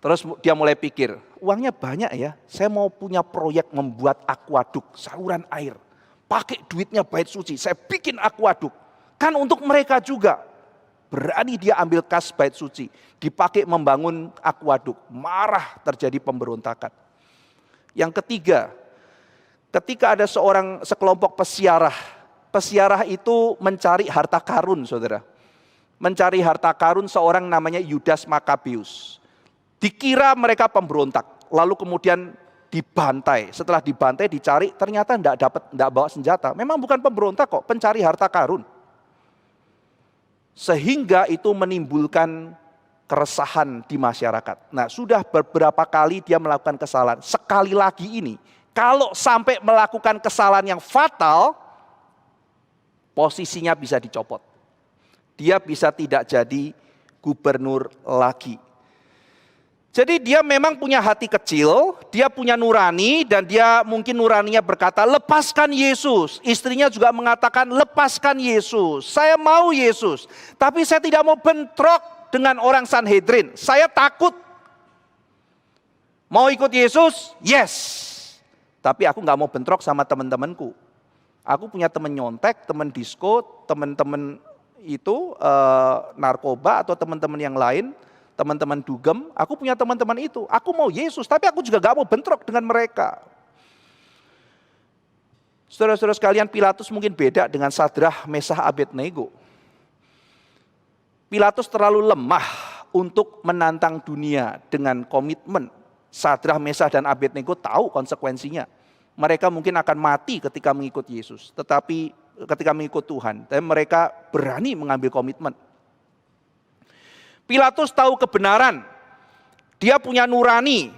Terus dia mulai pikir, uangnya banyak ya, saya mau punya proyek membuat aquaduk, saluran air. Pakai duitnya bait suci, saya bikin aquaduk. Kan untuk mereka juga. Berani dia ambil kas bait suci, dipakai membangun aquaduk. Marah, terjadi pemberontakan. Yang ketiga, ketika ada sekelompok pesiarah. Pesiarah itu mencari harta karun saudara. Mencari harta karun seorang namanya Yudas Makabeus. Dikira mereka pemberontak. Lalu kemudian dibantai. Setelah dibantai dicari ternyata tidak bawa senjata. Memang bukan pemberontak kok, pencari harta karun. Sehingga itu menimbulkan keresahan di masyarakat. Nah sudah beberapa kali dia melakukan kesalahan. Sekali lagi ini. Kalau sampai melakukan kesalahan yang fatal, posisinya bisa dicopot. Dia bisa tidak jadi gubernur lagi. Jadi dia memang punya hati kecil, dia punya nurani, dan dia mungkin nuraninya berkata, lepaskan Yesus. Istrinya juga mengatakan, lepaskan Yesus. Saya mau Yesus, tapi saya tidak mau bentrok dengan orang Sanhedrin. Saya takut. Mau ikut Yesus? Yes. Tapi aku nggak mau bentrok sama teman-temanku. Aku punya teman nyontek, teman disko, teman-teman itu narkoba atau teman-teman yang lain, teman-teman dugem. Aku punya teman-teman itu. Aku mau Yesus, tapi aku juga nggak mau bentrok dengan mereka. Saudara-saudara sekalian, Pilatus mungkin beda dengan Sadrah, Mesah, Abednego. Pilatus terlalu lemah untuk menantang dunia dengan komitmen. Sadrah, Mesah, dan Abednego tahu konsekuensinya. Mereka mungkin akan mati ketika mengikut Yesus. Tetapi ketika mengikut Tuhan, tapi mereka berani mengambil komitmen. Pilatus tahu kebenaran. Dia punya nurani.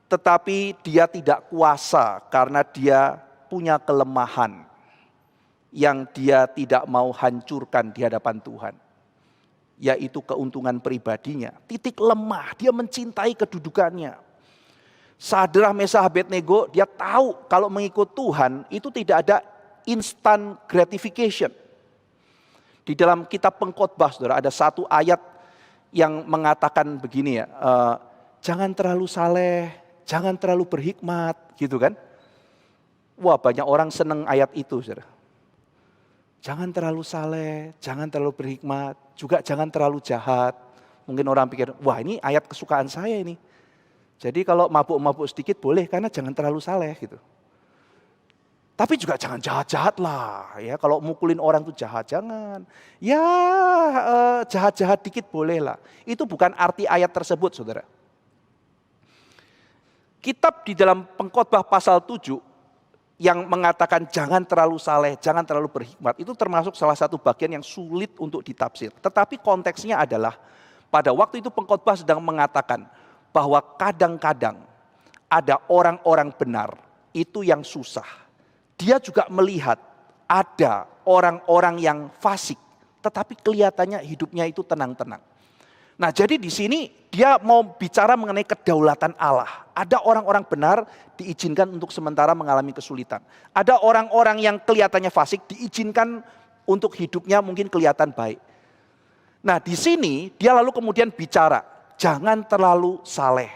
Tetapi dia tidak kuasa karena dia punya kelemahan. Yang dia tidak mau hancurkan di hadapan Tuhan. Yaitu keuntungan pribadinya. Titik lemah, dia mencintai kedudukannya. Sadrah, Mesah, Abednego, dia tahu kalau mengikut Tuhan itu tidak ada instant gratification. Di dalam kitab Pengkhotbah, saudara, ada satu ayat yang mengatakan begini ya, jangan terlalu saleh, jangan terlalu berhikmat, gitu kan? Wah, banyak orang seneng ayat itu, saudara. Jangan terlalu saleh, jangan terlalu berhikmat, juga jangan terlalu jahat. Mungkin orang pikir, wah ini ayat kesukaan saya ini. Jadi kalau mabuk-mabuk sedikit boleh, karena jangan terlalu saleh gitu. Tapi juga jangan jahat-jahat lah, ya. Kalau mukulin orang itu jahat, jangan. Ya jahat-jahat dikit boleh lah. Itu bukan arti ayat tersebut, saudara. Kitab di dalam Pengkhotbah pasal 7 yang mengatakan jangan terlalu saleh, jangan terlalu berhikmat, itu termasuk salah satu bagian yang sulit untuk ditafsir. Tetapi konteksnya adalah pada waktu itu Pengkhotbah sedang mengatakan bahwa kadang-kadang ada orang-orang benar itu yang susah. Dia juga melihat ada orang-orang yang fasik, tetapi kelihatannya hidupnya itu tenang-tenang. Nah, jadi di sini dia mau bicara mengenai kedaulatan Allah. Ada orang-orang benar diizinkan untuk sementara mengalami kesulitan. Ada orang-orang yang kelihatannya fasik diizinkan untuk hidupnya mungkin kelihatan baik. Nah, di sini dia lalu kemudian bicara, jangan terlalu saleh,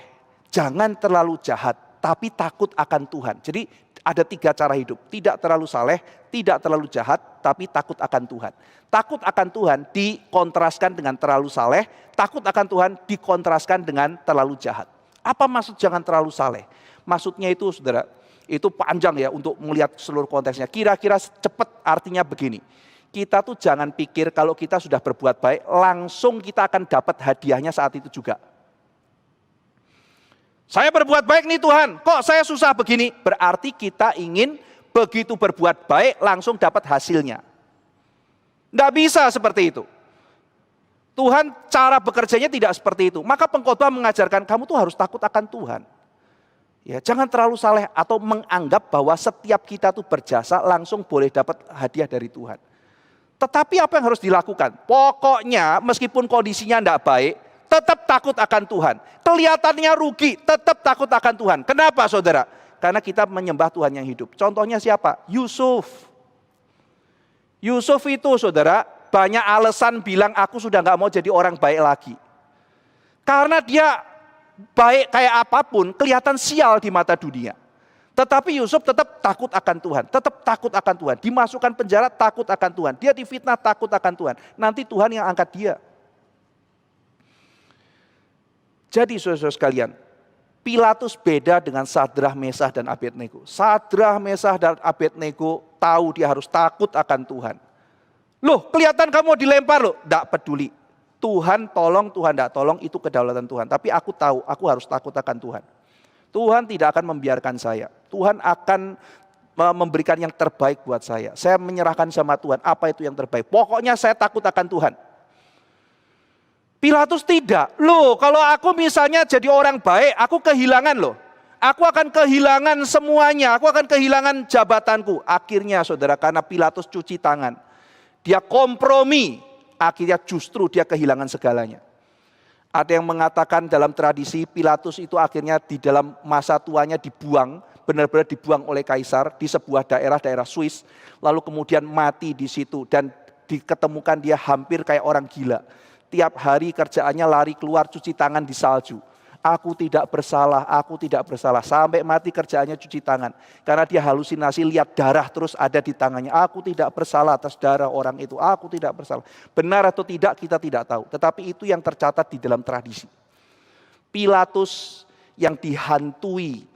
jangan terlalu jahat, tapi takut akan Tuhan. Jadi ada 3 cara hidup, tidak terlalu saleh, tidak terlalu jahat, tapi takut akan Tuhan. Takut akan Tuhan dikontraskan dengan terlalu saleh, takut akan Tuhan dikontraskan dengan terlalu jahat. Apa maksud jangan terlalu saleh? Maksudnya itu saudara, itu panjang ya untuk melihat seluruh konteksnya. Kira-kira cepat artinya begini, kita tuh jangan pikir kalau kita sudah berbuat baik, langsung kita akan dapat hadiahnya saat itu juga. Saya berbuat baik nih Tuhan, kok saya susah begini? Berarti kita ingin begitu berbuat baik langsung dapat hasilnya. Tidak bisa seperti itu. Tuhan cara bekerjanya tidak seperti itu. Maka pengkhotbah mengajarkan kamu tuh harus takut akan Tuhan. Ya, jangan terlalu saleh atau menganggap bahwa setiap kita tuh berjasa langsung boleh dapat hadiah dari Tuhan. Tetapi apa yang harus dilakukan? Pokoknya meskipun kondisinya tidak baik, tetap takut akan Tuhan. Kelihatannya rugi, tetap takut akan Tuhan. Kenapa saudara? Karena kita menyembah Tuhan yang hidup. Contohnya siapa? Yusuf. Yusuf itu saudara banyak alasan bilang aku sudah gak mau jadi orang baik lagi. Karena dia baik kayak apapun kelihatan sial di mata dunia. Tetapi Yusuf tetap takut akan Tuhan, tetap takut akan Tuhan. Dimasukkan penjara takut akan Tuhan, dia difitnah takut akan Tuhan. Nanti Tuhan yang angkat dia. Jadi saudara-saudara sekalian, Pilatus beda dengan Sadrah, Mesah, dan Abednego. Sadrah, Mesah, dan Abednego tahu dia harus takut akan Tuhan. Loh, kelihatan kamu dilempar loh. Tidak peduli. Tuhan tolong, Tuhan tidak tolong, itu kedaulatan Tuhan. Tapi aku tahu, aku harus takut akan Tuhan. Tuhan tidak akan membiarkan saya. Tuhan akan memberikan yang terbaik buat saya. Saya menyerahkan sama Tuhan, apa itu yang terbaik. Pokoknya saya takut akan Tuhan. Pilatus tidak. Loh, kalau aku misalnya jadi orang baik, aku kehilangan loh. Aku akan kehilangan semuanya, aku akan kehilangan jabatanku. Akhirnya saudara, karena Pilatus cuci tangan, dia kompromi, akhirnya justru dia kehilangan segalanya. Ada yang mengatakan dalam tradisi Pilatus itu akhirnya di dalam masa tuanya dibuang, benar-benar dibuang oleh kaisar di sebuah daerah Swiss, lalu kemudian mati di situ dan diketemukan dia hampir kayak orang gila. Tiap hari kerjaannya lari keluar cuci tangan di salju. Aku tidak bersalah, aku tidak bersalah. Sampai mati kerjaannya cuci tangan. Karena dia halusinasi lihat darah terus ada di tangannya. Aku tidak bersalah atas darah orang itu, aku tidak bersalah. Benar atau tidak kita tidak tahu. Tetapi itu yang tercatat di dalam tradisi. Pilatus yang dihantui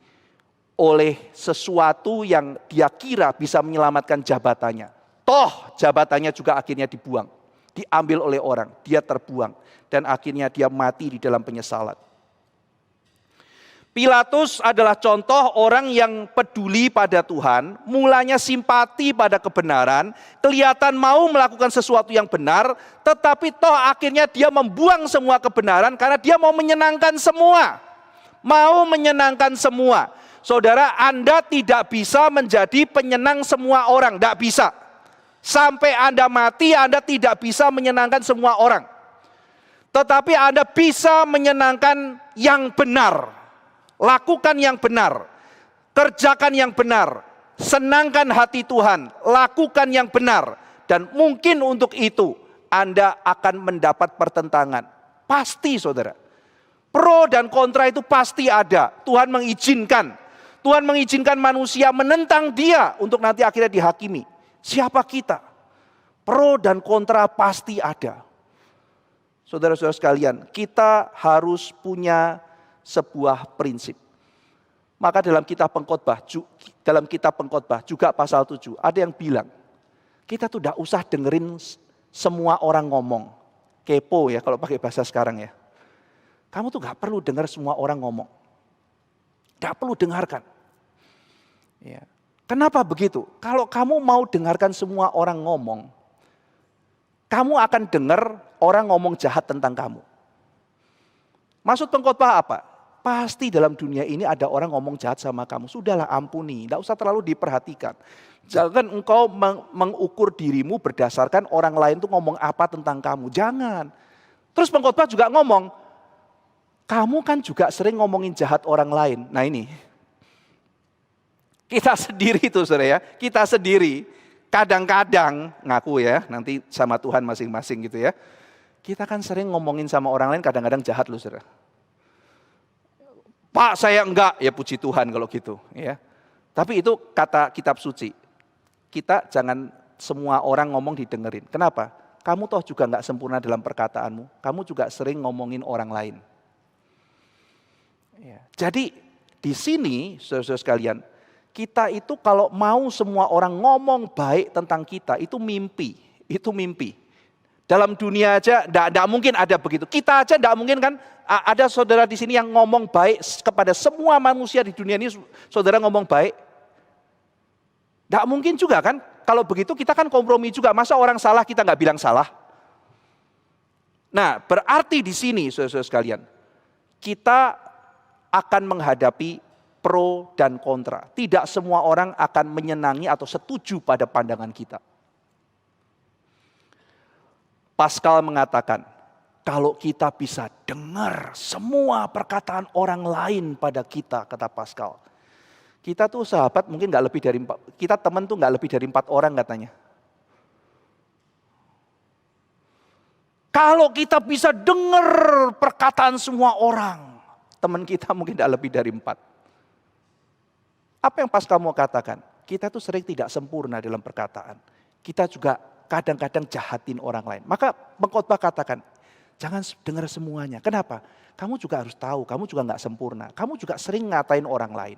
oleh sesuatu yang dia kira bisa menyelamatkan jabatannya. Toh jabatannya juga akhirnya dibuang. Diambil oleh orang, dia terbuang. Dan akhirnya dia mati di dalam penyesalan. Pilatus adalah contoh orang yang peduli pada Tuhan, mulanya simpati pada kebenaran, kelihatan mau melakukan sesuatu yang benar, tetapi toh akhirnya dia membuang semua kebenaran karena dia mau menyenangkan semua. Mau menyenangkan semua. Saudara, Anda tidak bisa menjadi penyenang semua orang, tidak bisa. Sampai Anda mati, Anda tidak bisa menyenangkan semua orang. Tetapi Anda bisa menyenangkan yang benar. Lakukan yang benar. Kerjakan yang benar. Senangkan hati Tuhan. Lakukan yang benar. Dan mungkin untuk itu Anda akan mendapat pertentangan. Pasti saudara. Pro dan kontra itu pasti ada. Tuhan mengizinkan. Tuhan mengizinkan manusia menentang dia untuk nanti akhirnya dihakimi. Siapa kita? Pro dan kontra pasti ada. Saudara-saudara sekalian, kita harus punya sebuah prinsip. Maka dalam kitab Pengkhotbah juga pasal 7 ada yang bilang, kita tuh tidak usah dengerin semua orang ngomong. Kepo ya kalau pakai bahasa sekarang ya. Kamu tuh gak perlu dengar semua orang ngomong. Gak perlu dengarkan. Ya. Kenapa begitu? Kalau kamu mau dengarkan semua orang ngomong, kamu akan dengar orang ngomong jahat tentang kamu. Maksud pengkhotbah apa? pasti dalam dunia ini ada orang ngomong jahat sama kamu. Sudahlah ampuni, tidak usah terlalu diperhatikan. Jangan engkau mengukur dirimu berdasarkan orang lain tuh ngomong apa tentang kamu. Jangan. Terus pengkhotbah juga ngomong, kamu kan juga sering ngomongin jahat orang lain. Nah ini, kita sendiri tuh saudara ya, kita sendiri kadang-kadang ngaku ya, nanti sama Tuhan masing-masing gitu ya. Kita kan sering ngomongin sama orang lain kadang-kadang jahat loh saudara. Pak saya enggak, ya puji Tuhan kalau gitu ya. Tapi itu kata kitab suci. Kita jangan semua orang ngomong didengerin. Kenapa? Kamu toh juga enggak sempurna dalam perkataanmu. Kamu juga sering ngomongin orang lain. Ya. Jadi di sini saudara-saudara sekalian, kita itu kalau mau semua orang ngomong baik tentang kita, itu mimpi. Itu mimpi. Dalam dunia aja enggak mungkin ada begitu. Kita aja enggak mungkin kan. Ada saudara di sini yang ngomong baik kepada semua manusia di dunia ini, saudara ngomong baik. Tidak mungkin juga kan, kalau begitu kita kan kompromi juga, masa orang salah kita nggak bilang salah. Nah berarti di sini saudara-saudara sekalian, kita akan menghadapi pro dan kontra. Tidak semua orang akan menyenangi atau setuju pada pandangan kita. Pascal mengatakan, kalau kita bisa dengar semua perkataan orang lain pada kita, kata Pascal. Kita tuh sahabat mungkin nggak lebih dari 4, kita teman tuh nggak lebih dari 4 orang katanya. Kalau kita bisa dengar perkataan semua orang, teman kita mungkin nggak lebih dari 4. Apa yang Pascal mau katakan? Kita tuh sering tidak sempurna dalam perkataan. Kita juga kadang-kadang jahatin orang lain. Maka pengkhotbah katakan, jangan dengar semuanya. Kenapa? Kamu juga harus tahu, kamu juga nggak sempurna. Kamu juga sering ngatain orang lain.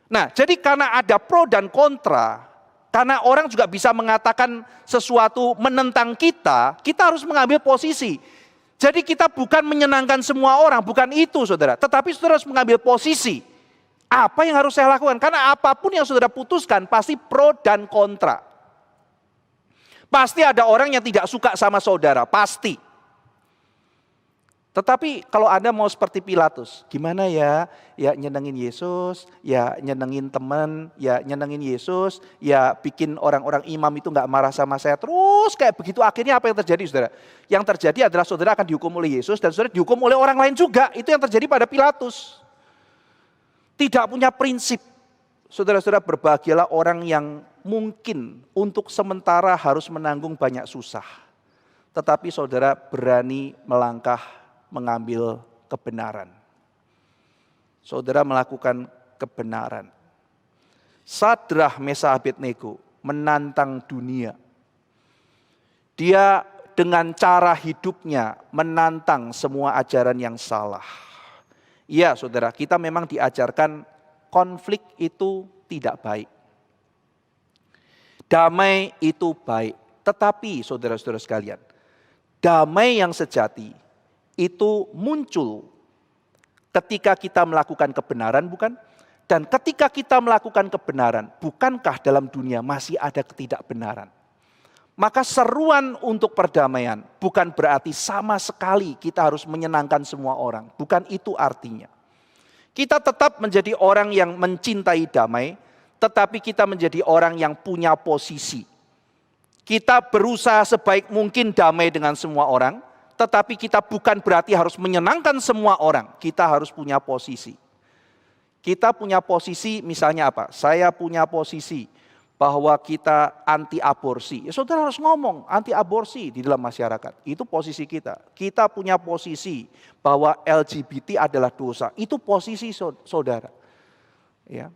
Nah, jadi karena ada pro dan kontra, karena orang juga bisa mengatakan sesuatu menentang kita, kita harus mengambil posisi. Jadi kita bukan menyenangkan semua orang, bukan itu saudara. Tetapi saudara harus mengambil posisi. Apa yang harus saya lakukan? Karena apapun yang saudara putuskan pasti pro dan kontra. Pasti ada orang yang tidak suka sama saudara, pasti. Tetapi kalau Anda mau seperti Pilatus, gimana ya? Ya nyenengin Yesus, ya nyenengin teman, ya nyenengin Yesus, ya bikin orang-orang imam itu nggak marah sama saya. Terus kayak begitu akhirnya apa yang terjadi saudara? Yang terjadi adalah saudara akan dihukum oleh Yesus dan saudara dihukum oleh orang lain juga. Itu yang terjadi pada Pilatus. Tidak punya prinsip. Saudara-saudara berbahagialah orang yang mungkin untuk sementara harus menanggung banyak susah. Tetapi saudara berani melangkah mengambil kebenaran. Saudara melakukan kebenaran. Sadrah, Mesah, Abednego menantang dunia. Dia dengan cara hidupnya menantang semua ajaran yang salah. Iya saudara, kita memang diajarkan konflik itu tidak baik. Damai itu baik. Tetapi saudara-saudara sekalian, damai yang sejati itu muncul ketika kita melakukan kebenaran, bukan? Dan ketika kita melakukan kebenaran, bukankah dalam dunia masih ada ketidakbenaran? Maka seruan untuk perdamaian bukan berarti sama sekali kita harus menyenangkan semua orang. Bukan itu artinya. Kita tetap menjadi orang yang mencintai damai, tetapi kita menjadi orang yang punya posisi. Kita berusaha sebaik mungkin damai dengan semua orang, tetapi kita bukan berarti harus menyenangkan semua orang. Kita harus punya posisi. Kita punya posisi misalnya apa? Saya punya posisi bahwa kita anti aborsi. Ya, saudara harus ngomong anti aborsi di dalam masyarakat. Itu posisi kita. Kita punya posisi bahwa LGBT adalah dosa. Itu posisi saudara. Ya.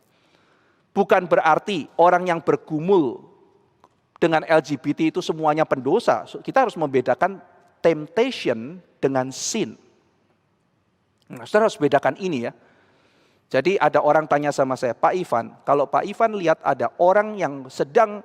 Bukan berarti orang yang bergumul dengan LGBT itu semuanya pendosa. Kita harus membedakan temptation dengan sin. Nah, saudara harus bedakan ini ya. Jadi ada orang tanya sama saya, Pak Ivan, kalau Pak Ivan lihat ada orang yang sedang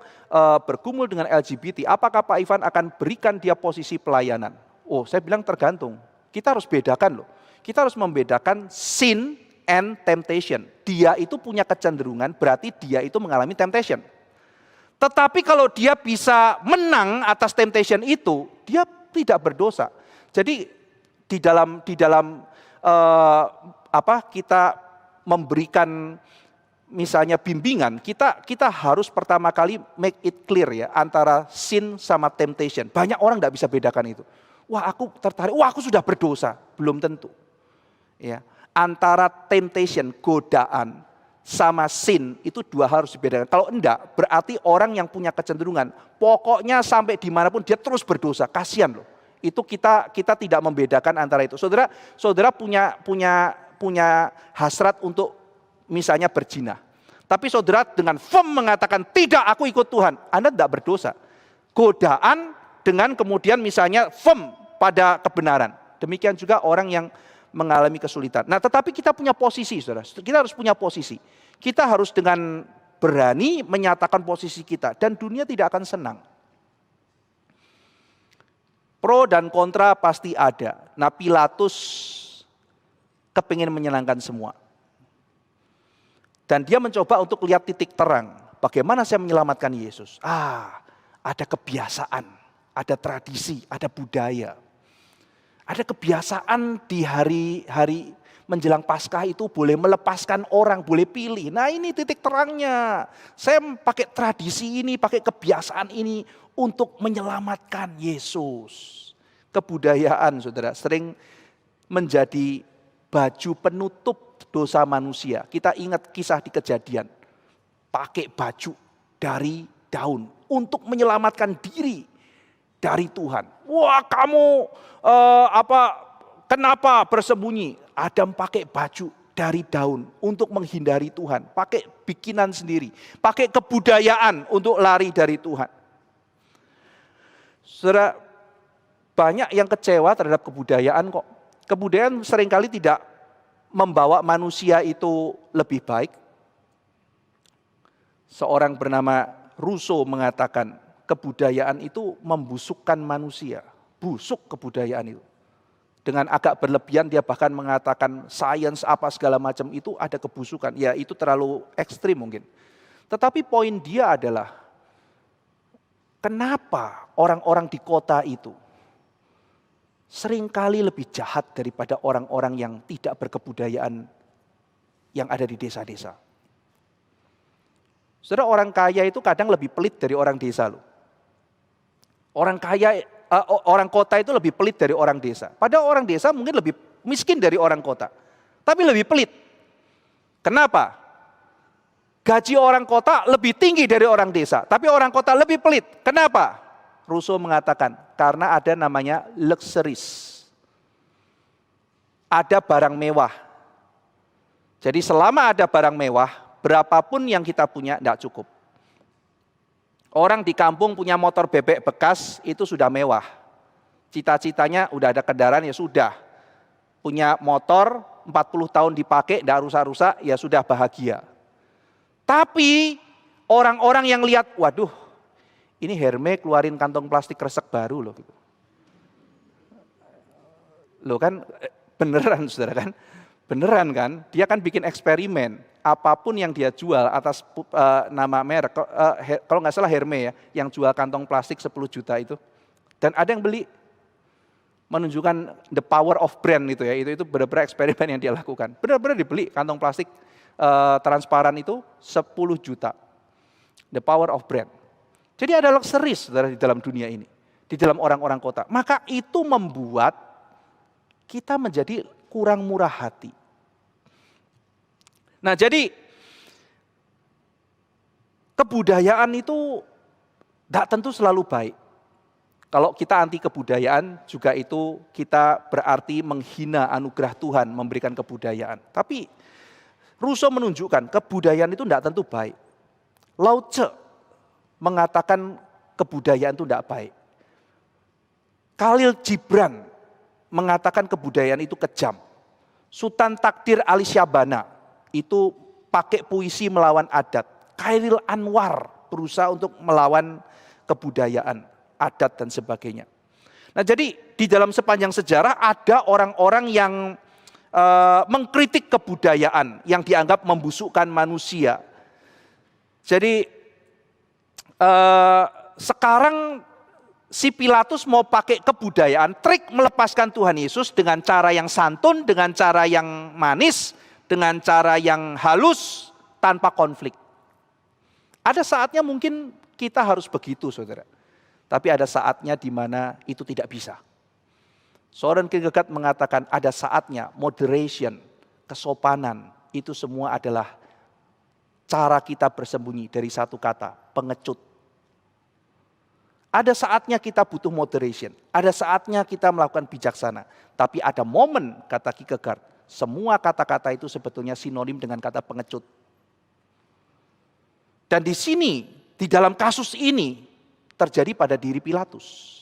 bergumul dengan LGBT, apakah Pak Ivan akan berikan dia posisi pelayanan? Oh, saya bilang tergantung. Kita harus bedakan loh. Kita harus membedakan sin and temptation. Dia itu punya kecenderungan, berarti dia itu mengalami temptation. Tetapi kalau dia bisa menang atas temptation itu, dia tidak berdosa. Jadi di dalam kita memberikan misalnya bimbingan, kita harus pertama kali make it clear ya antara sin sama temptation. Banyak orang tidak bisa bedakan itu. Wah, aku tertarik, wah aku sudah berdosa, belum tentu. Ya, antara temptation, godaan sama sin itu dua harus dibedakan. Kalau enggak, berarti orang yang punya kecenderungan, pokoknya sampai dimanapun dia terus berdosa. Kasihan loh. Itu kita tidak membedakan antara itu. Saudara punya hasrat untuk misalnya berzina. Tapi saudara dengan firm mengatakan tidak, aku ikut Tuhan. Anda tidak berdosa. Godaan dengan kemudian misalnya firm pada kebenaran. Demikian juga orang yang mengalami kesulitan. Nah, tetapi kita punya posisi, saudara. Kita harus punya posisi. Kita harus dengan berani menyatakan posisi kita. Dan dunia tidak akan senang. Pro dan kontra pasti ada. Nah, Pilatus kepingin menyenangkan semua. Dan dia mencoba untuk lihat titik terang. Bagaimana saya menyelamatkan Yesus? Ada kebiasaan, ada tradisi, ada budaya. Ada kebiasaan di hari menjelang Paskah itu boleh melepaskan orang, boleh pilih. Nah, ini titik terangnya. Saya pakai tradisi ini, pakai kebiasaan ini untuk menyelamatkan Yesus. Kebudayaan, saudara, sering menjadi baju penutup dosa manusia. Kita ingat kisah di Kejadian. Pakai baju dari daun untuk menyelamatkan diri dari Tuhan. Wah, kamu kenapa bersembunyi? Adam pakai baju dari daun untuk menghindari Tuhan. Pakai bikinan sendiri. Pakai kebudayaan untuk lari dari Tuhan. Saudara, banyak yang kecewa terhadap kebudayaan kok. Kebudayaan seringkali tidak membawa manusia itu lebih baik. Seorang bernama Rousseau mengatakan, kebudayaan itu membusukkan manusia. Busuk kebudayaan itu. Dengan agak berlebihan dia bahkan mengatakan sains apa segala macam itu ada kebusukan. Ya, itu terlalu ekstrim mungkin. Tetapi poin dia adalah, kenapa orang-orang di kota itu seringkali lebih jahat daripada orang-orang yang tidak berkebudayaan yang ada di desa-desa. Saudara, orang kaya itu kadang lebih pelit dari orang desa loh. Orang kota itu lebih pelit dari orang desa. Padahal orang desa mungkin lebih miskin dari orang kota. Tapi lebih pelit. Kenapa? Gaji orang kota lebih tinggi dari orang desa. Tapi orang kota lebih pelit. Kenapa? Rousseau mengatakan, karena ada namanya luxuries. Ada barang mewah. Jadi selama ada barang mewah, berapapun yang kita punya tidak cukup. Orang di kampung punya motor bebek bekas itu sudah mewah. Cita-citanya udah ada kendaraan ya sudah. Punya motor 40 tahun dipakai tidak rusak-rusak ya sudah bahagia. Tapi orang-orang yang lihat, waduh ini Hermes keluarin kantong plastik kresek baru loh. Loh kan beneran saudara kan? Beneran kan? Dia kan bikin eksperimen. Apapun yang dia jual atas nama merek, kalau nggak salah Hermes ya, yang jual kantong plastik 10 juta itu. Dan ada yang beli, menunjukkan the power of brand itu ya, itu benar-benar eksperimen yang dia lakukan. Benar-benar dibeli kantong plastik transparan itu 10 juta. The power of brand. Jadi ada luxuries di dalam dunia ini, di dalam orang-orang kota. Maka itu membuat kita menjadi kurang murah hati. Nah, jadi kebudayaan itu tidak tentu selalu baik. Kalau kita anti kebudayaan juga itu kita berarti menghina anugerah Tuhan memberikan kebudayaan. Tapi Rousseau menunjukkan kebudayaan itu tidak tentu baik. Lao Tse mengatakan kebudayaan itu tidak baik. Khalil Gibran mengatakan kebudayaan itu kejam. Sultan Takdir Ali Syabana itu pakai puisi melawan adat. Khairil Anwar berusaha untuk melawan kebudayaan, adat dan sebagainya. Nah, jadi di dalam sepanjang sejarah ada orang-orang yang mengkritik kebudayaan yang dianggap membusukkan manusia. Jadi sekarang si Pilatus mau pakai kebudayaan, trik melepaskan Tuhan Yesus dengan cara yang santun, dengan cara yang manis, dengan cara yang halus, tanpa konflik. Ada saatnya mungkin kita harus begitu, saudara. Tapi ada saatnya di mana itu tidak bisa. Soren Kierkegaard mengatakan ada saatnya moderation, kesopanan, itu semua adalah cara kita bersembunyi dari satu kata, pengecut. Ada saatnya kita butuh moderation, ada saatnya kita melakukan bijaksana. Tapi ada momen, kata Kierkegaard, semua kata-kata itu sebetulnya sinonim dengan kata pengecut. Dan di sini, di dalam kasus ini, terjadi pada diri Pilatus.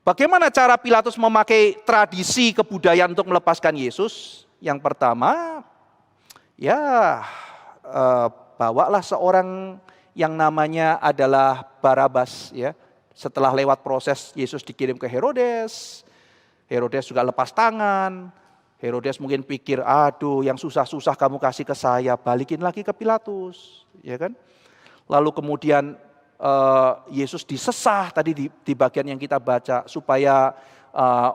Bagaimana cara Pilatus memakai tradisi kebudayaan untuk melepaskan Yesus? Yang pertama, bawalah seorang yang namanya adalah Barabas, ya. Setelah lewat proses Yesus dikirim ke Herodes, Herodes juga lepas tangan. Herodes mungkin pikir, aduh yang susah-susah kamu kasih ke saya, balikin lagi ke Pilatus, ya kan? Lalu kemudian Yesus disesah tadi di bagian yang kita baca supaya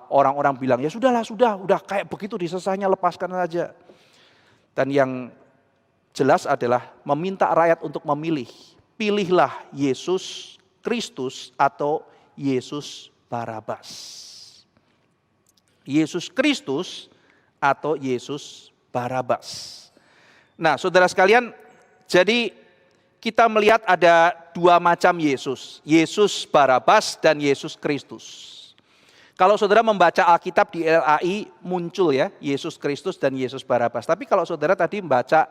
orang-orang bilang ya sudahlah, udah kayak begitu disesahnya, lepaskan saja. Dan yang jelas adalah meminta rakyat untuk memilih. Pilihlah Yesus Kristus atau Yesus Barabas. Yesus Kristus atau Yesus Barabas. Nah, saudara sekalian, jadi kita melihat ada dua macam Yesus. Yesus Barabas dan Yesus Kristus. Kalau saudara membaca Alkitab di LAI muncul ya Yesus Kristus dan Yesus Barabas. Tapi kalau saudara tadi membaca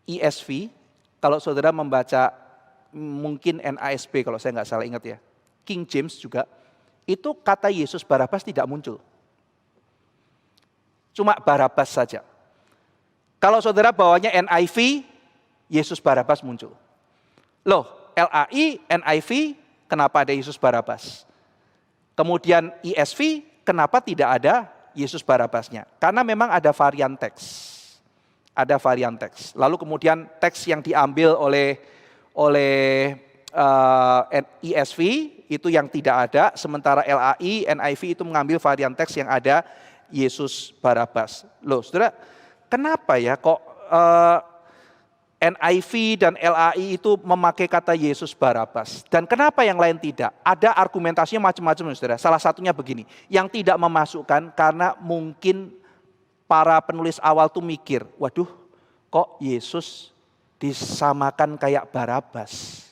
ESV, kalau saudara membaca mungkin NASB kalau saya nggak salah ingat ya, King James juga, itu kata Yesus Barabas tidak muncul. Cuma Barabas saja. Kalau saudara bawanya NIV, Yesus Barabas muncul. Loh, LAI, NIV, kenapa ada Yesus Barabas? Kemudian ESV, kenapa tidak ada Yesus Barabasnya? Karena memang ada varian teks. Ada varian teks. Lalu kemudian teks yang diambil oleh ESV itu yang tidak ada, sementara LAI, NIV itu mengambil varian teks yang ada Yesus Barabas. Loh, saudara, kenapa ya kok NIV dan LAI itu memakai kata Yesus Barabas? Dan kenapa yang lain tidak? Ada argumentasinya macam-macam, saudara. Salah satunya begini, yang tidak memasukkan karena mungkin para penulis awal tuh mikir, waduh kok Yesus disamakan kayak Barabas?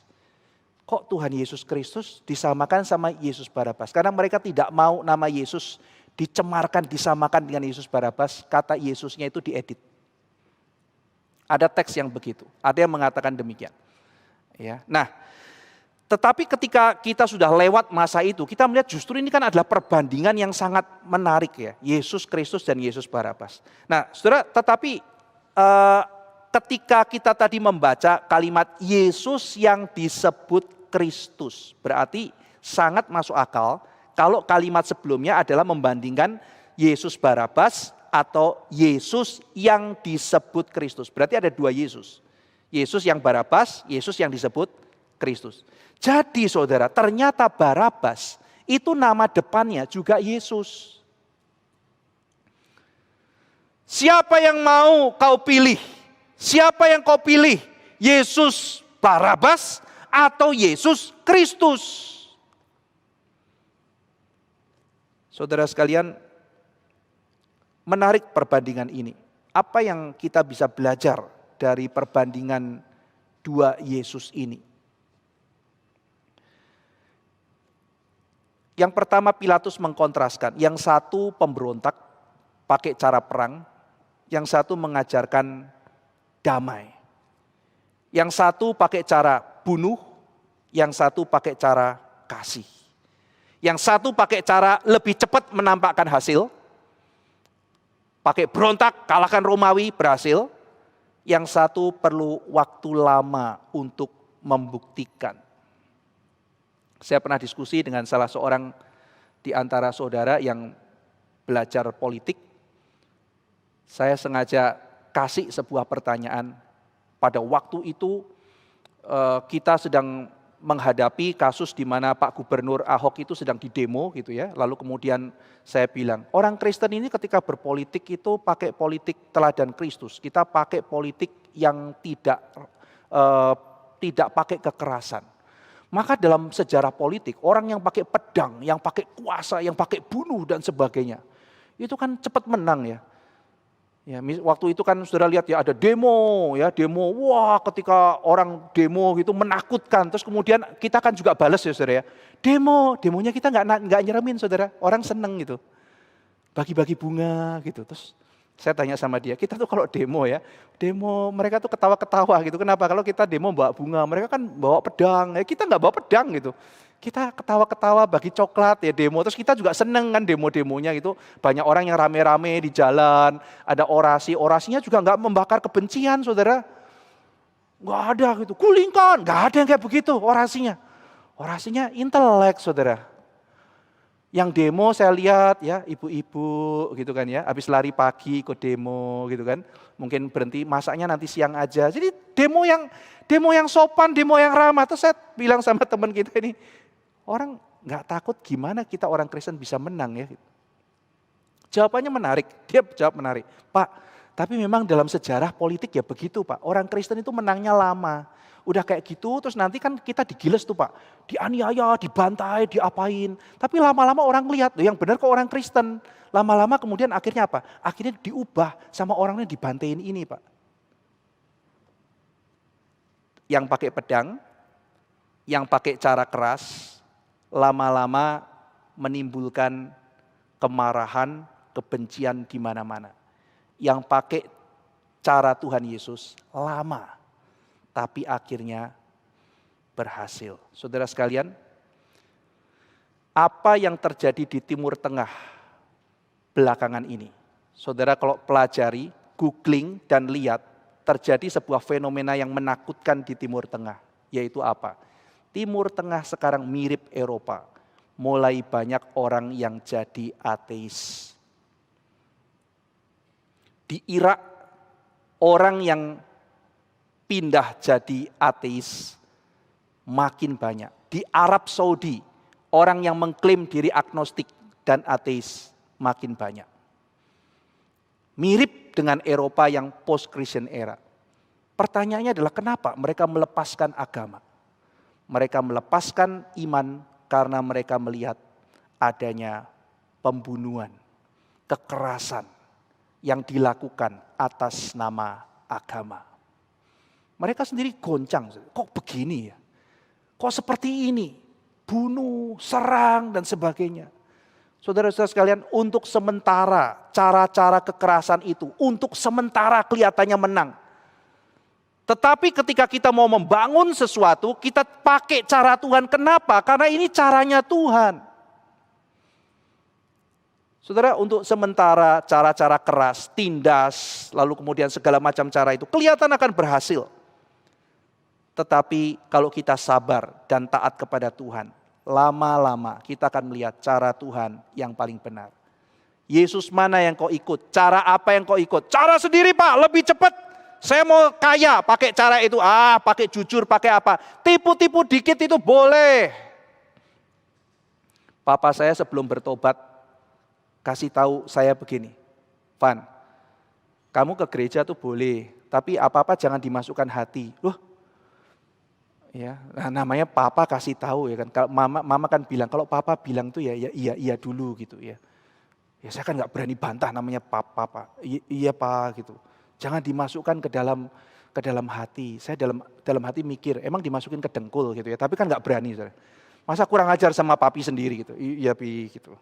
Kok Tuhan Yesus Kristus disamakan sama Yesus Barabas? Karena mereka tidak mau nama Yesus dicemarkan, disamakan dengan Yesus Barabas, kata Yesusnya itu diedit. Ada teks yang begitu, ada yang mengatakan demikian. Ya. Nah, tetapi ketika kita sudah lewat masa itu, kita melihat justru ini kan adalah perbandingan yang sangat menarik ya. Yesus Kristus dan Yesus Barabas. Nah, saudara, tetapi ketika kita tadi membaca kalimat Yesus yang disebut Kristus, berarti sangat masuk akal kalau kalimat sebelumnya adalah membandingkan Yesus Barabas atau Yesus yang disebut Kristus. Berarti ada dua Yesus. Yesus yang Barabas, Yesus yang disebut Kristus. Jadi saudara, ternyata Barabas itu nama depannya juga Yesus. Siapa yang mau kau pilih? Siapa yang kau pilih? Yesus Barabas atau Yesus Kristus? Saudara sekalian, menarik perbandingan ini. Apa yang kita bisa belajar dari perbandingan dua Yesus ini? Yang pertama, Pilatus mengkontraskan. Yang satu pemberontak pakai cara perang, yang satu mengajarkan damai. Yang satu pakai cara bunuh, yang satu pakai cara kasih. Yang satu pakai cara lebih cepat menampakkan hasil, pakai berontak, kalahkan Romawi, berhasil. Yang satu perlu waktu lama untuk membuktikan. Saya pernah diskusi dengan salah seorang di antara saudara yang belajar politik. Saya sengaja kasih sebuah pertanyaan. Pada waktu itu kita sedang menghadapi kasus di mana Pak Gubernur Ahok itu sedang didemo gitu ya. Lalu kemudian saya bilang, orang Kristen ini ketika berpolitik itu pakai politik teladan Kristus. Kita pakai politik yang tidak pakai kekerasan. Maka dalam sejarah politik, orang yang pakai pedang, yang pakai kuasa, yang pakai bunuh dan sebagainya, itu kan cepat menang ya. Ya, waktu itu kan saudara lihat ya ada demo, wah ketika orang demo gitu menakutkan, terus kemudian kita kan juga balas ya saudara ya, demonya kita nggak nyeremin saudara, orang seneng gitu, bagi-bagi bunga gitu, terus saya tanya sama dia, kita tuh kalau demo mereka tuh ketawa-ketawa gitu, kenapa? Kalau kita demo bawa bunga, mereka kan bawa pedang, ya kita nggak bawa pedang gitu. Kita ketawa-ketawa bagi coklat ya demo, terus kita juga seneng kan demo-demonya gitu. Banyak orang yang rame-rame di jalan, ada orasinya juga nggak membakar kebencian saudara. Nggak ada gitu, gulingkan, nggak ada yang kayak begitu orasinya. Orasinya intelek saudara. Yang demo saya lihat ya ibu-ibu gitu kan ya, habis lari pagi ikut demo gitu kan. Mungkin berhenti masaknya nanti siang aja. Jadi demo yang sopan, demo yang ramah. Terus saya bilang sama teman kita ini, orang nggak takut gimana kita orang Kristen bisa menang ya. Jawabannya menarik, dia jawab menarik. Pak, tapi memang dalam sejarah politik ya begitu Pak. Orang Kristen itu menangnya lama. Udah kayak gitu terus nanti kan kita digiles tuh Pak. Dianiaya, dibantai, diapain. Tapi lama-lama orang lihat yang benar kok orang Kristen. Lama-lama kemudian akhirnya apa? Akhirnya diubah sama orangnya dibantain ini Pak. Yang pakai pedang, yang pakai cara keras, lama-lama menimbulkan kemarahan, kebencian di mana-mana. Yang pakai cara Tuhan Yesus lama, tapi akhirnya berhasil. Saudara sekalian, apa yang terjadi di Timur Tengah belakangan ini? Saudara kalau pelajari, googling dan lihat, terjadi sebuah fenomena yang menakutkan di Timur Tengah. Yaitu apa? Timur Tengah sekarang mirip Eropa. Mulai banyak orang yang jadi ateis. Di Irak, orang yang pindah jadi ateis makin banyak. Di Arab Saudi, orang yang mengklaim diri agnostik dan ateis makin banyak. Mirip dengan Eropa yang post-Christian era. Pertanyaannya adalah kenapa mereka melepaskan agama? Mereka melepaskan iman karena mereka melihat adanya pembunuhan, kekerasan yang dilakukan atas nama agama. Mereka sendiri goncang, kok begini ya? Kok seperti ini? Bunuh, serang dan sebagainya. Saudara-saudara sekalian, untuk sementara cara-cara kekerasan itu, untuk sementara kelihatannya menang. Tetapi ketika kita mau membangun sesuatu, kita pakai cara Tuhan. Kenapa? Karena ini caranya Tuhan. Saudara, untuk sementara cara-cara keras, tindas, lalu kemudian segala macam cara itu kelihatan akan berhasil. Tetapi kalau kita sabar dan taat kepada Tuhan, lama-lama kita akan melihat cara Tuhan yang paling benar. Yesus mana yang kau ikut? Cara apa yang kau ikut? Cara sendiri Pak, lebih cepat. Saya mau kaya, pakai cara itu. Pakai jujur, pakai apa? Tipu-tipu dikit itu boleh. Papa saya sebelum bertobat, kasih tahu saya begini. Van, kamu ke gereja tuh boleh, tapi apa-apa jangan dimasukkan hati. Loh, ya, nah, namanya papa kasih tahu ya kan. Kalau mama kan bilang, kalau papa bilang tuh ya iya dulu gitu ya. Ya saya kan nggak berani bantah namanya papa. Iya Pak gitu. Jangan dimasukkan ke dalam hati. Saya dalam hati mikir, emang dimasukin ke dengkul gitu ya. Tapi kan nggak berani. Saudara. Masa kurang ajar sama papi sendiri gitu. Iya Pi gitu.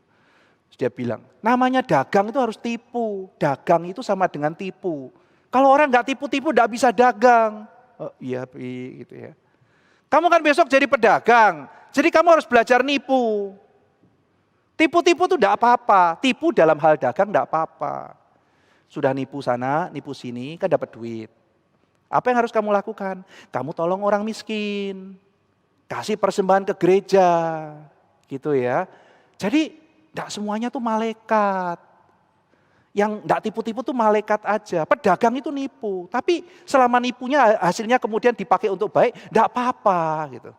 Terus dia bilang, namanya dagang itu harus tipu. Dagang itu sama dengan tipu. Kalau orang nggak tipu-tipu nggak bisa dagang. Oh iya Pi gitu ya. Kamu kan besok jadi pedagang. Jadi kamu harus belajar nipu. Tipu-tipu itu enggak apa-apa. Tipu dalam hal dagang enggak apa-apa. Sudah nipu sana, nipu sini, kan dapat duit. Apa yang harus kamu lakukan? Kamu tolong orang miskin. Kasih persembahan ke gereja. Gitu ya. Jadi enggak semuanya tuh malaikat. Yang enggak tipu-tipu tuh malaikat aja. Pedagang itu nipu. Tapi selama nipunya hasilnya kemudian dipakai untuk baik, enggak apa-apa gitu.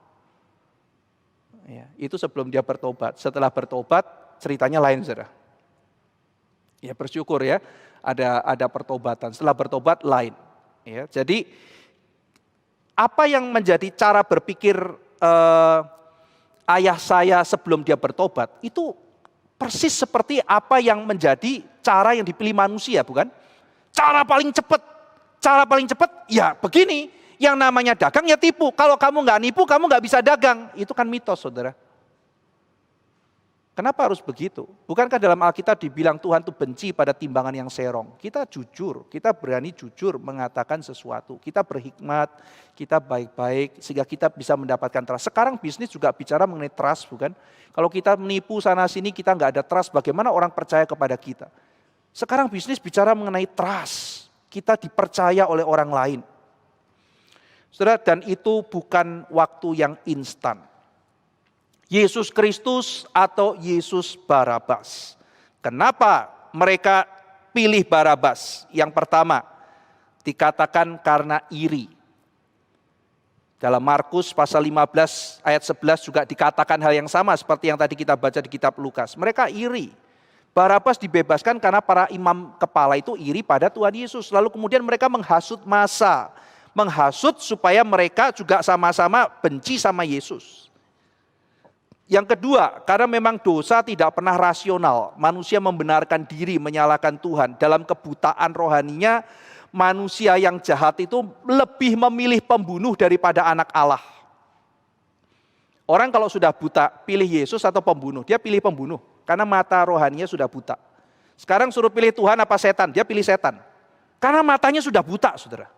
Ya, itu sebelum dia bertobat. Setelah bertobat, ceritanya lain, saudara. Ya, bersyukur ya, ada pertobatan. Setelah bertobat lain. Ya, jadi apa yang menjadi cara berpikir ayah saya sebelum dia bertobat itu persis seperti apa yang menjadi cara yang dipilih manusia, bukan? Cara paling cepat ya begini, yang namanya dagang ya tipu. Kalau kamu nggak nipu, kamu nggak bisa dagang. Itu kan mitos, saudara. Kenapa harus begitu? Bukankah dalam Alkitab dibilang Tuhan itu benci pada timbangan yang serong? Kita jujur, kita berani jujur mengatakan sesuatu. Kita berhikmat, kita baik-baik, sehingga kita bisa mendapatkan trust. Sekarang bisnis juga bicara mengenai trust, bukan? Kalau kita menipu sana-sini, kita nggak ada trust, bagaimana orang percaya kepada kita? Sekarang bisnis bicara mengenai trust. Kita dipercaya oleh orang lain. Saudara, dan itu bukan waktu yang instan. Yesus Kristus atau Yesus Barabas. Kenapa mereka pilih Barabas? Yang pertama, dikatakan karena iri. Dalam Markus pasal 15 ayat 11 juga dikatakan hal yang sama seperti yang tadi kita baca di kitab Lukas. Mereka iri. Barabas dibebaskan karena para imam kepala itu iri pada Tuhan Yesus. Lalu kemudian mereka menghasut massa. Menghasut supaya mereka juga sama-sama benci sama Yesus. Yang kedua, karena memang dosa tidak pernah rasional. Manusia membenarkan diri, menyalahkan Tuhan. Dalam kebutaan rohaninya, manusia yang jahat itu lebih memilih pembunuh daripada anak Allah. Orang kalau sudah buta, pilih Yesus atau pembunuh? Dia pilih pembunuh, karena mata rohaninya sudah buta. Sekarang suruh pilih Tuhan apa setan? Dia pilih setan. Karena matanya sudah buta, saudara.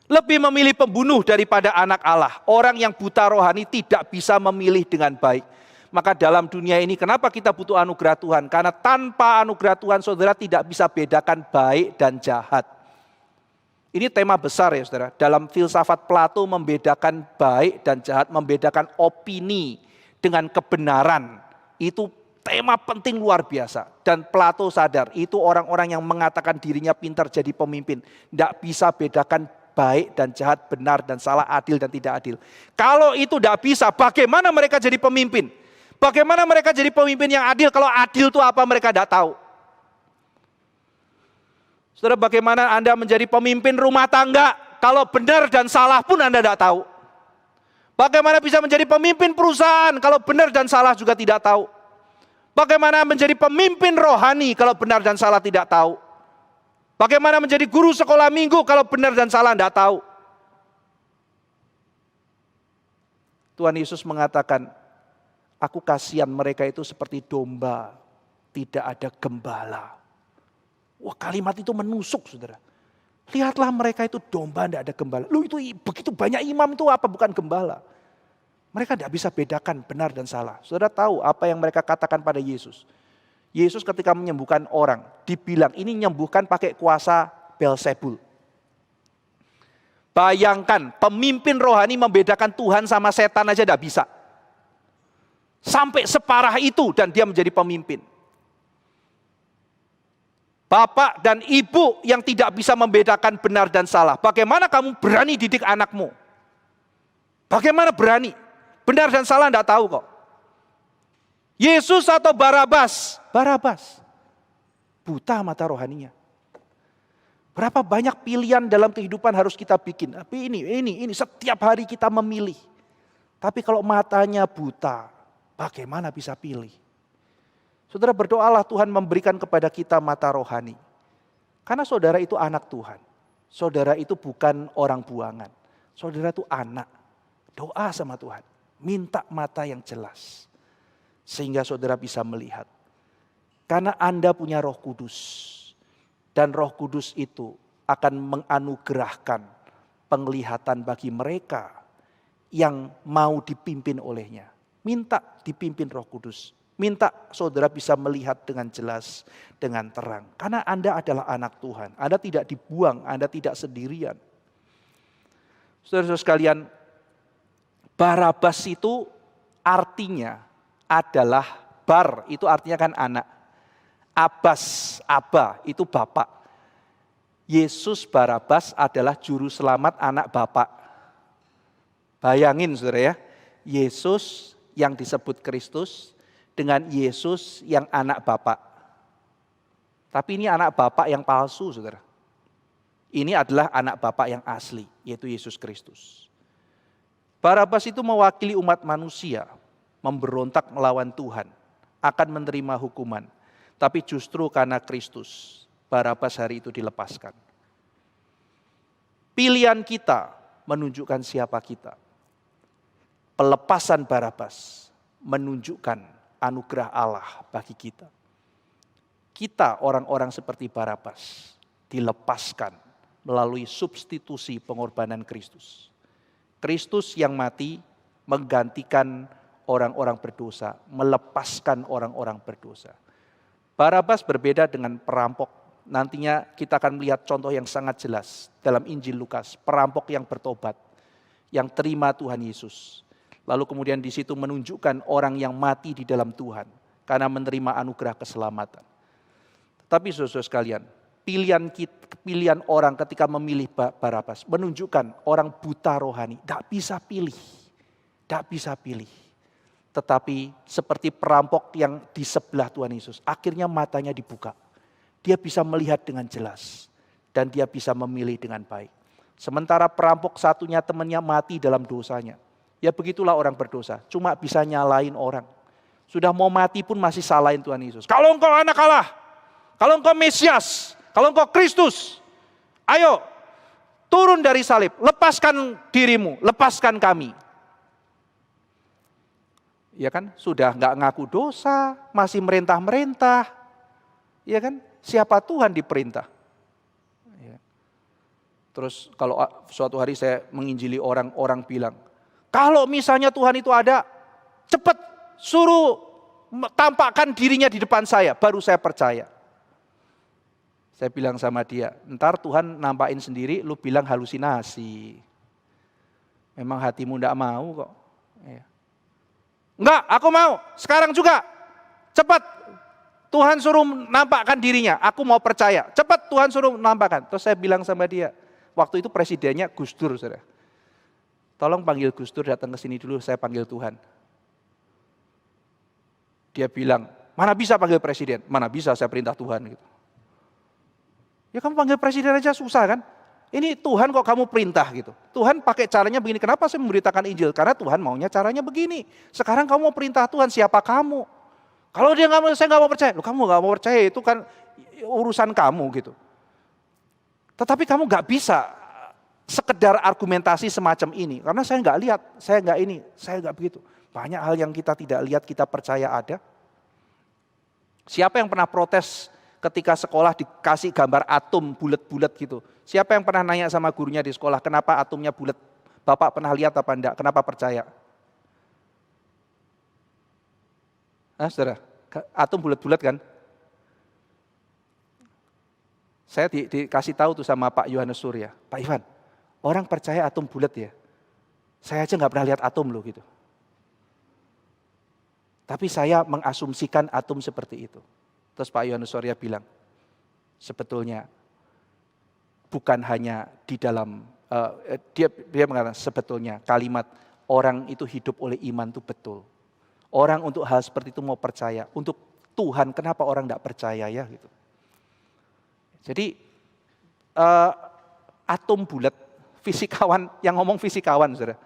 Lebih memilih pembunuh daripada anak Allah. Orang yang buta rohani tidak bisa memilih dengan baik. Maka dalam dunia ini kenapa kita butuh anugerah Tuhan? Karena tanpa anugerah Tuhan saudara tidak bisa bedakan baik dan jahat. Ini tema besar ya saudara. Dalam filsafat Plato membedakan baik dan jahat. Membedakan opini dengan kebenaran. Itu tema penting luar biasa. Dan Plato sadar itu orang-orang yang mengatakan dirinya pintar jadi pemimpin. Tidak bisa bedakan baik dan jahat, benar dan salah, adil dan tidak adil. Kalau itu tidak bisa, bagaimana mereka jadi pemimpin? Bagaimana mereka jadi pemimpin yang adil? Kalau adil itu apa mereka tidak tahu. Saudara, bagaimana Anda menjadi pemimpin rumah tangga? Kalau benar dan salah pun Anda tidak tahu. Bagaimana bisa menjadi pemimpin perusahaan? Kalau benar dan salah juga tidak tahu. Bagaimana menjadi pemimpin rohani? Kalau benar dan salah tidak tahu. Bagaimana menjadi guru sekolah minggu kalau benar dan salah tidak tahu. Tuhan Yesus mengatakan, aku kasihan mereka itu seperti domba, tidak ada gembala. Wah, kalimat itu menusuk saudara. Lihatlah mereka itu domba, tidak ada gembala. Loh, itu begitu banyak imam itu apa bukan gembala. Mereka tidak bisa bedakan benar dan salah. Saudara tahu apa yang mereka katakan pada Yesus. Yesus ketika menyembuhkan orang, dibilang ini menyembuhkan pakai kuasa Beelzebul. Bayangkan pemimpin rohani membedakan Tuhan sama setan aja tidak bisa. Sampai separah itu dan dia menjadi pemimpin. Bapak dan ibu yang tidak bisa membedakan benar dan salah. Bagaimana kamu berani didik anakmu? Bagaimana berani? Benar dan salah tidak tahu kok. Yesus atau Barabas? Barabas. Buta mata rohaninya. Berapa banyak pilihan dalam kehidupan harus kita bikin. Tapi ini setiap hari kita memilih. Tapi kalau matanya buta, bagaimana bisa pilih? Saudara berdoalah Tuhan memberikan kepada kita mata rohani. Karena saudara itu anak Tuhan. Saudara itu bukan orang buangan. Saudara itu anak. Doa sama Tuhan. Minta mata yang jelas. Sehingga saudara bisa melihat. Karena Anda punya Roh Kudus. Dan Roh Kudus itu akan menganugerahkan penglihatan bagi mereka yang mau dipimpin olehnya. Minta dipimpin Roh Kudus. Minta saudara bisa melihat dengan jelas, dengan terang. Karena Anda adalah anak Tuhan. Anda tidak dibuang, Anda tidak sendirian. Saudara-saudara sekalian, Barabas itu artinya adalah bar, itu artinya kan anak. Abbas, Abba, itu bapak. Yesus Barabas adalah juru selamat anak bapak. Bayangin saudara ya, Yesus yang disebut Kristus dengan Yesus yang anak Bapa. Tapi ini anak Bapa yang palsu, saudara. Ini adalah anak Bapa yang asli, yaitu Yesus Kristus. Barabas itu mewakili umat manusia, memberontak melawan Tuhan, akan menerima hukuman. Tapi justru karena Kristus, Barabas hari itu dilepaskan. Pilihan kita menunjukkan siapa kita. Pelepasan Barabas menunjukkan anugerah Allah bagi kita. Kita orang-orang seperti Barabas dilepaskan melalui substitusi pengorbanan Kristus. Kristus yang mati menggantikan orang-orang berdosa, melepaskan orang-orang berdosa. Barabas berbeda dengan perampok. Nantinya kita akan melihat contoh yang sangat jelas dalam Injil Lukas. Perampok yang bertobat, yang terima Tuhan Yesus. Lalu kemudian di situ menunjukkan orang yang mati di dalam Tuhan karena menerima anugerah keselamatan. Tapi saudara sekalian, pilihan orang ketika memilih Barabas menunjukkan orang buta rohani, tidak bisa pilih. Tetapi seperti perampok yang di sebelah Tuhan Yesus, akhirnya matanya dibuka. Dia bisa melihat dengan jelas dan dia bisa memilih dengan baik. Sementara perampok satunya temannya mati dalam dosanya. Ya begitulah orang berdosa, cuma bisa nyalain orang. Sudah mau mati pun masih salahin Tuhan Yesus. Kalau engkau anak Allah, kalau engkau Mesias, kalau engkau Kristus, ayo turun dari salib, lepaskan dirimu, lepaskan kami. Ya kan, sudah nggak ngaku dosa, masih merintah-merintah. Ya kan, siapa Tuhan diperintah. Ya. Terus kalau suatu hari saya menginjili orang bilang, kalau misalnya Tuhan itu ada, cepat suruh tampakkan dirinya di depan saya, baru saya percaya. Saya bilang sama dia, ntar Tuhan nampakin sendiri, lu bilang halusinasi. Memang hatimu enggak mau kok. Ya. Enggak, aku mau, sekarang juga. Cepat, Tuhan suruh nampakkan dirinya, aku mau percaya. Cepat Tuhan suruh nampakkan. Terus saya bilang sama dia, waktu itu presidennya Gus Dur, saudara. Tolong panggil Gus Dur datang ke sini dulu, saya panggil Tuhan. Dia bilang, mana bisa panggil presiden? Mana bisa, saya perintah Tuhan. Gitu. Ya kamu panggil presiden aja susah kan? Ini Tuhan kok kamu perintah gitu. Tuhan pakai caranya begini, kenapa saya memberitakan Injil? Karena Tuhan maunya caranya begini. Sekarang kamu mau perintah Tuhan, siapa kamu? Kalau dia nggak mau, saya nggak mau percaya. Loh, kamu nggak mau percaya, itu kan urusan kamu gitu. Tetapi kamu nggak bisa sekedar argumentasi semacam ini. Karena saya nggak lihat, saya nggak ini, saya nggak begitu. Banyak hal yang kita tidak lihat, kita percaya ada. Siapa yang pernah protes ketika sekolah dikasih gambar atom bulat-bulat gitu? Siapa yang pernah nanya sama gurunya di sekolah, kenapa atomnya bulat? Bapak pernah lihat apa enggak? Kenapa percaya? Nah, saudara, atom bulat-bulat kan? Saya dikasih tahu tuh sama Pak Yohanes Surya, Pak Ivan, orang percaya atom bulat ya. Saya aja nggak pernah lihat atom loh gitu. Tapi saya mengasumsikan atom seperti itu. Terus Pak Yohanes Surya bilang, sebetulnya bukan hanya di dalam, dia mengatakan sebetulnya kalimat orang itu hidup oleh iman itu betul. Orang untuk hal seperti itu mau percaya. Untuk Tuhan kenapa orang tidak percaya ya gitu. Jadi atom bulat, fisikawan, yang ngomong fisikawan saudara.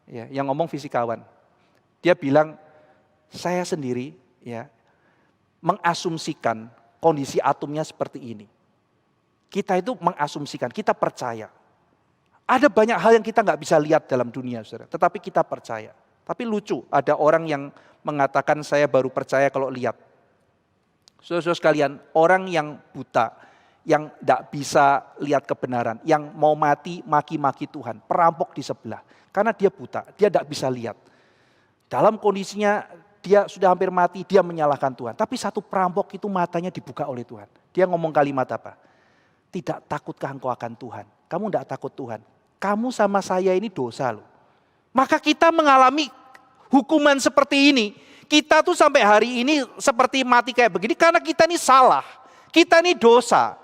Ya, yang ngomong fisikawan. Dia bilang, saya sendiri ya mengasumsikan kondisi atomnya seperti ini. Kita itu mengasumsikan, kita percaya. Ada banyak hal yang kita nggak bisa lihat dalam dunia, saudara, tetapi kita percaya. Tapi lucu, ada orang yang mengatakan saya baru percaya kalau lihat. Saudara-saudara sekalian, orang yang buta, yang tidak bisa lihat kebenaran, yang mau mati maki-maki Tuhan, perampok di sebelah. Karena dia buta, dia tidak bisa lihat. Dalam kondisinya dia sudah hampir mati, dia menyalahkan Tuhan. Tapi satu perampok itu matanya dibuka oleh Tuhan. Dia ngomong kalimat apa? Tidak takutkah engkau akan Tuhan? Kamu tidak takut Tuhan. Kamu sama saya ini dosa loh. Maka kita mengalami hukuman seperti ini. Kita tuh sampai hari ini seperti mati kayak begini karena kita ini salah. Kita ini dosa.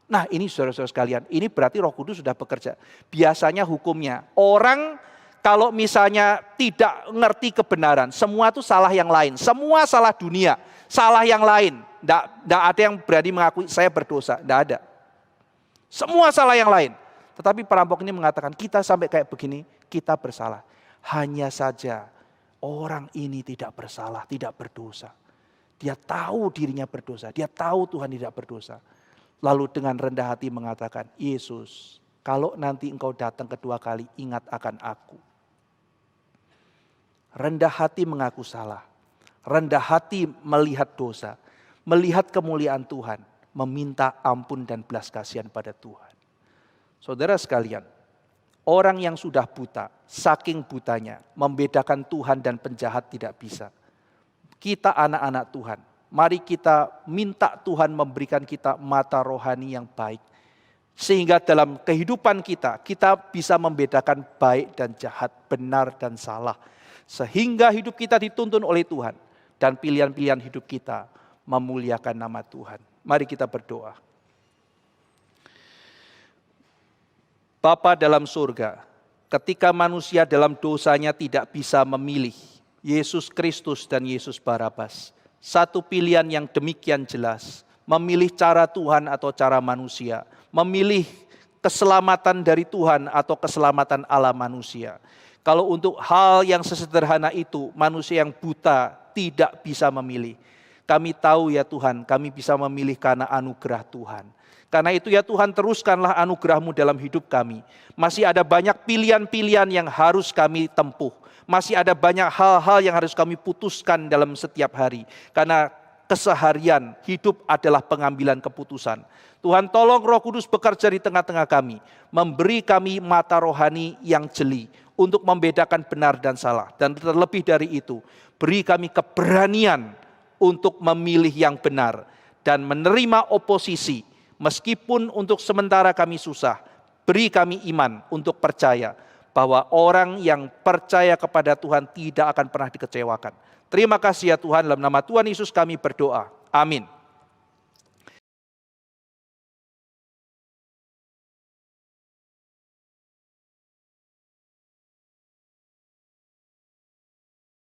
Nah ini saudara-saudara sekalian, ini berarti Roh Kudus sudah bekerja. Biasanya hukumnya orang kalau misalnya tidak ngerti kebenaran, semua itu salah yang lain, semua salah dunia, salah yang lain. Tidak ada yang berani mengakui saya berdosa, tidak ada. Semua salah yang lain. Tetapi perampok ini mengatakan kita sampai kayak begini, kita bersalah. Hanya saja orang ini tidak bersalah, tidak berdosa. Dia tahu dirinya berdosa, dia tahu Tuhan tidak berdosa. Lalu dengan rendah hati mengatakan, Yesus, kalau nanti engkau datang kedua kali, ingat akan aku. Rendah hati mengaku salah. Rendah hati melihat dosa. Melihat kemuliaan Tuhan. Meminta ampun dan belas kasihan pada Tuhan. Saudara sekalian, orang yang sudah buta, saking butanya, membedakan Tuhan dan penjahat tidak bisa. Kita anak-anak Tuhan, mari kita minta Tuhan memberikan kita mata rohani yang baik. Sehingga dalam kehidupan kita bisa membedakan baik dan jahat, benar dan salah. Sehingga hidup kita dituntun oleh Tuhan. Dan pilihan-pilihan hidup kita memuliakan nama Tuhan. Mari kita berdoa. Bapa dalam surga, ketika manusia dalam dosanya tidak bisa memilih Yesus Kristus dan Yesus Barabas. Satu pilihan yang demikian jelas. Memilih cara Tuhan atau cara manusia. Memilih keselamatan dari Tuhan atau keselamatan ala manusia. Kalau untuk hal yang sesederhana itu, manusia yang buta tidak bisa memilih. Kami tahu ya Tuhan, kami bisa memilih karena anugerah Tuhan. Karena itu ya Tuhan, teruskanlah anugerah-Mu dalam hidup kami. Masih ada banyak pilihan-pilihan yang harus kami tempuh. Masih ada banyak hal-hal yang harus kami putuskan dalam setiap hari. Karena keseharian hidup adalah pengambilan keputusan. Tuhan, tolong Roh Kudus bekerja di tengah-tengah kami. Memberi kami mata rohani yang jeli untuk membedakan benar dan salah. Dan terlebih dari itu, beri kami keberanian untuk memilih yang benar. Dan menerima oposisi, meskipun untuk sementara kami susah. Beri kami iman untuk percaya bahwa orang yang percaya kepada Tuhan tidak akan pernah dikecewakan. Terima kasih ya Tuhan, dalam nama Tuhan Yesus kami berdoa. Amin.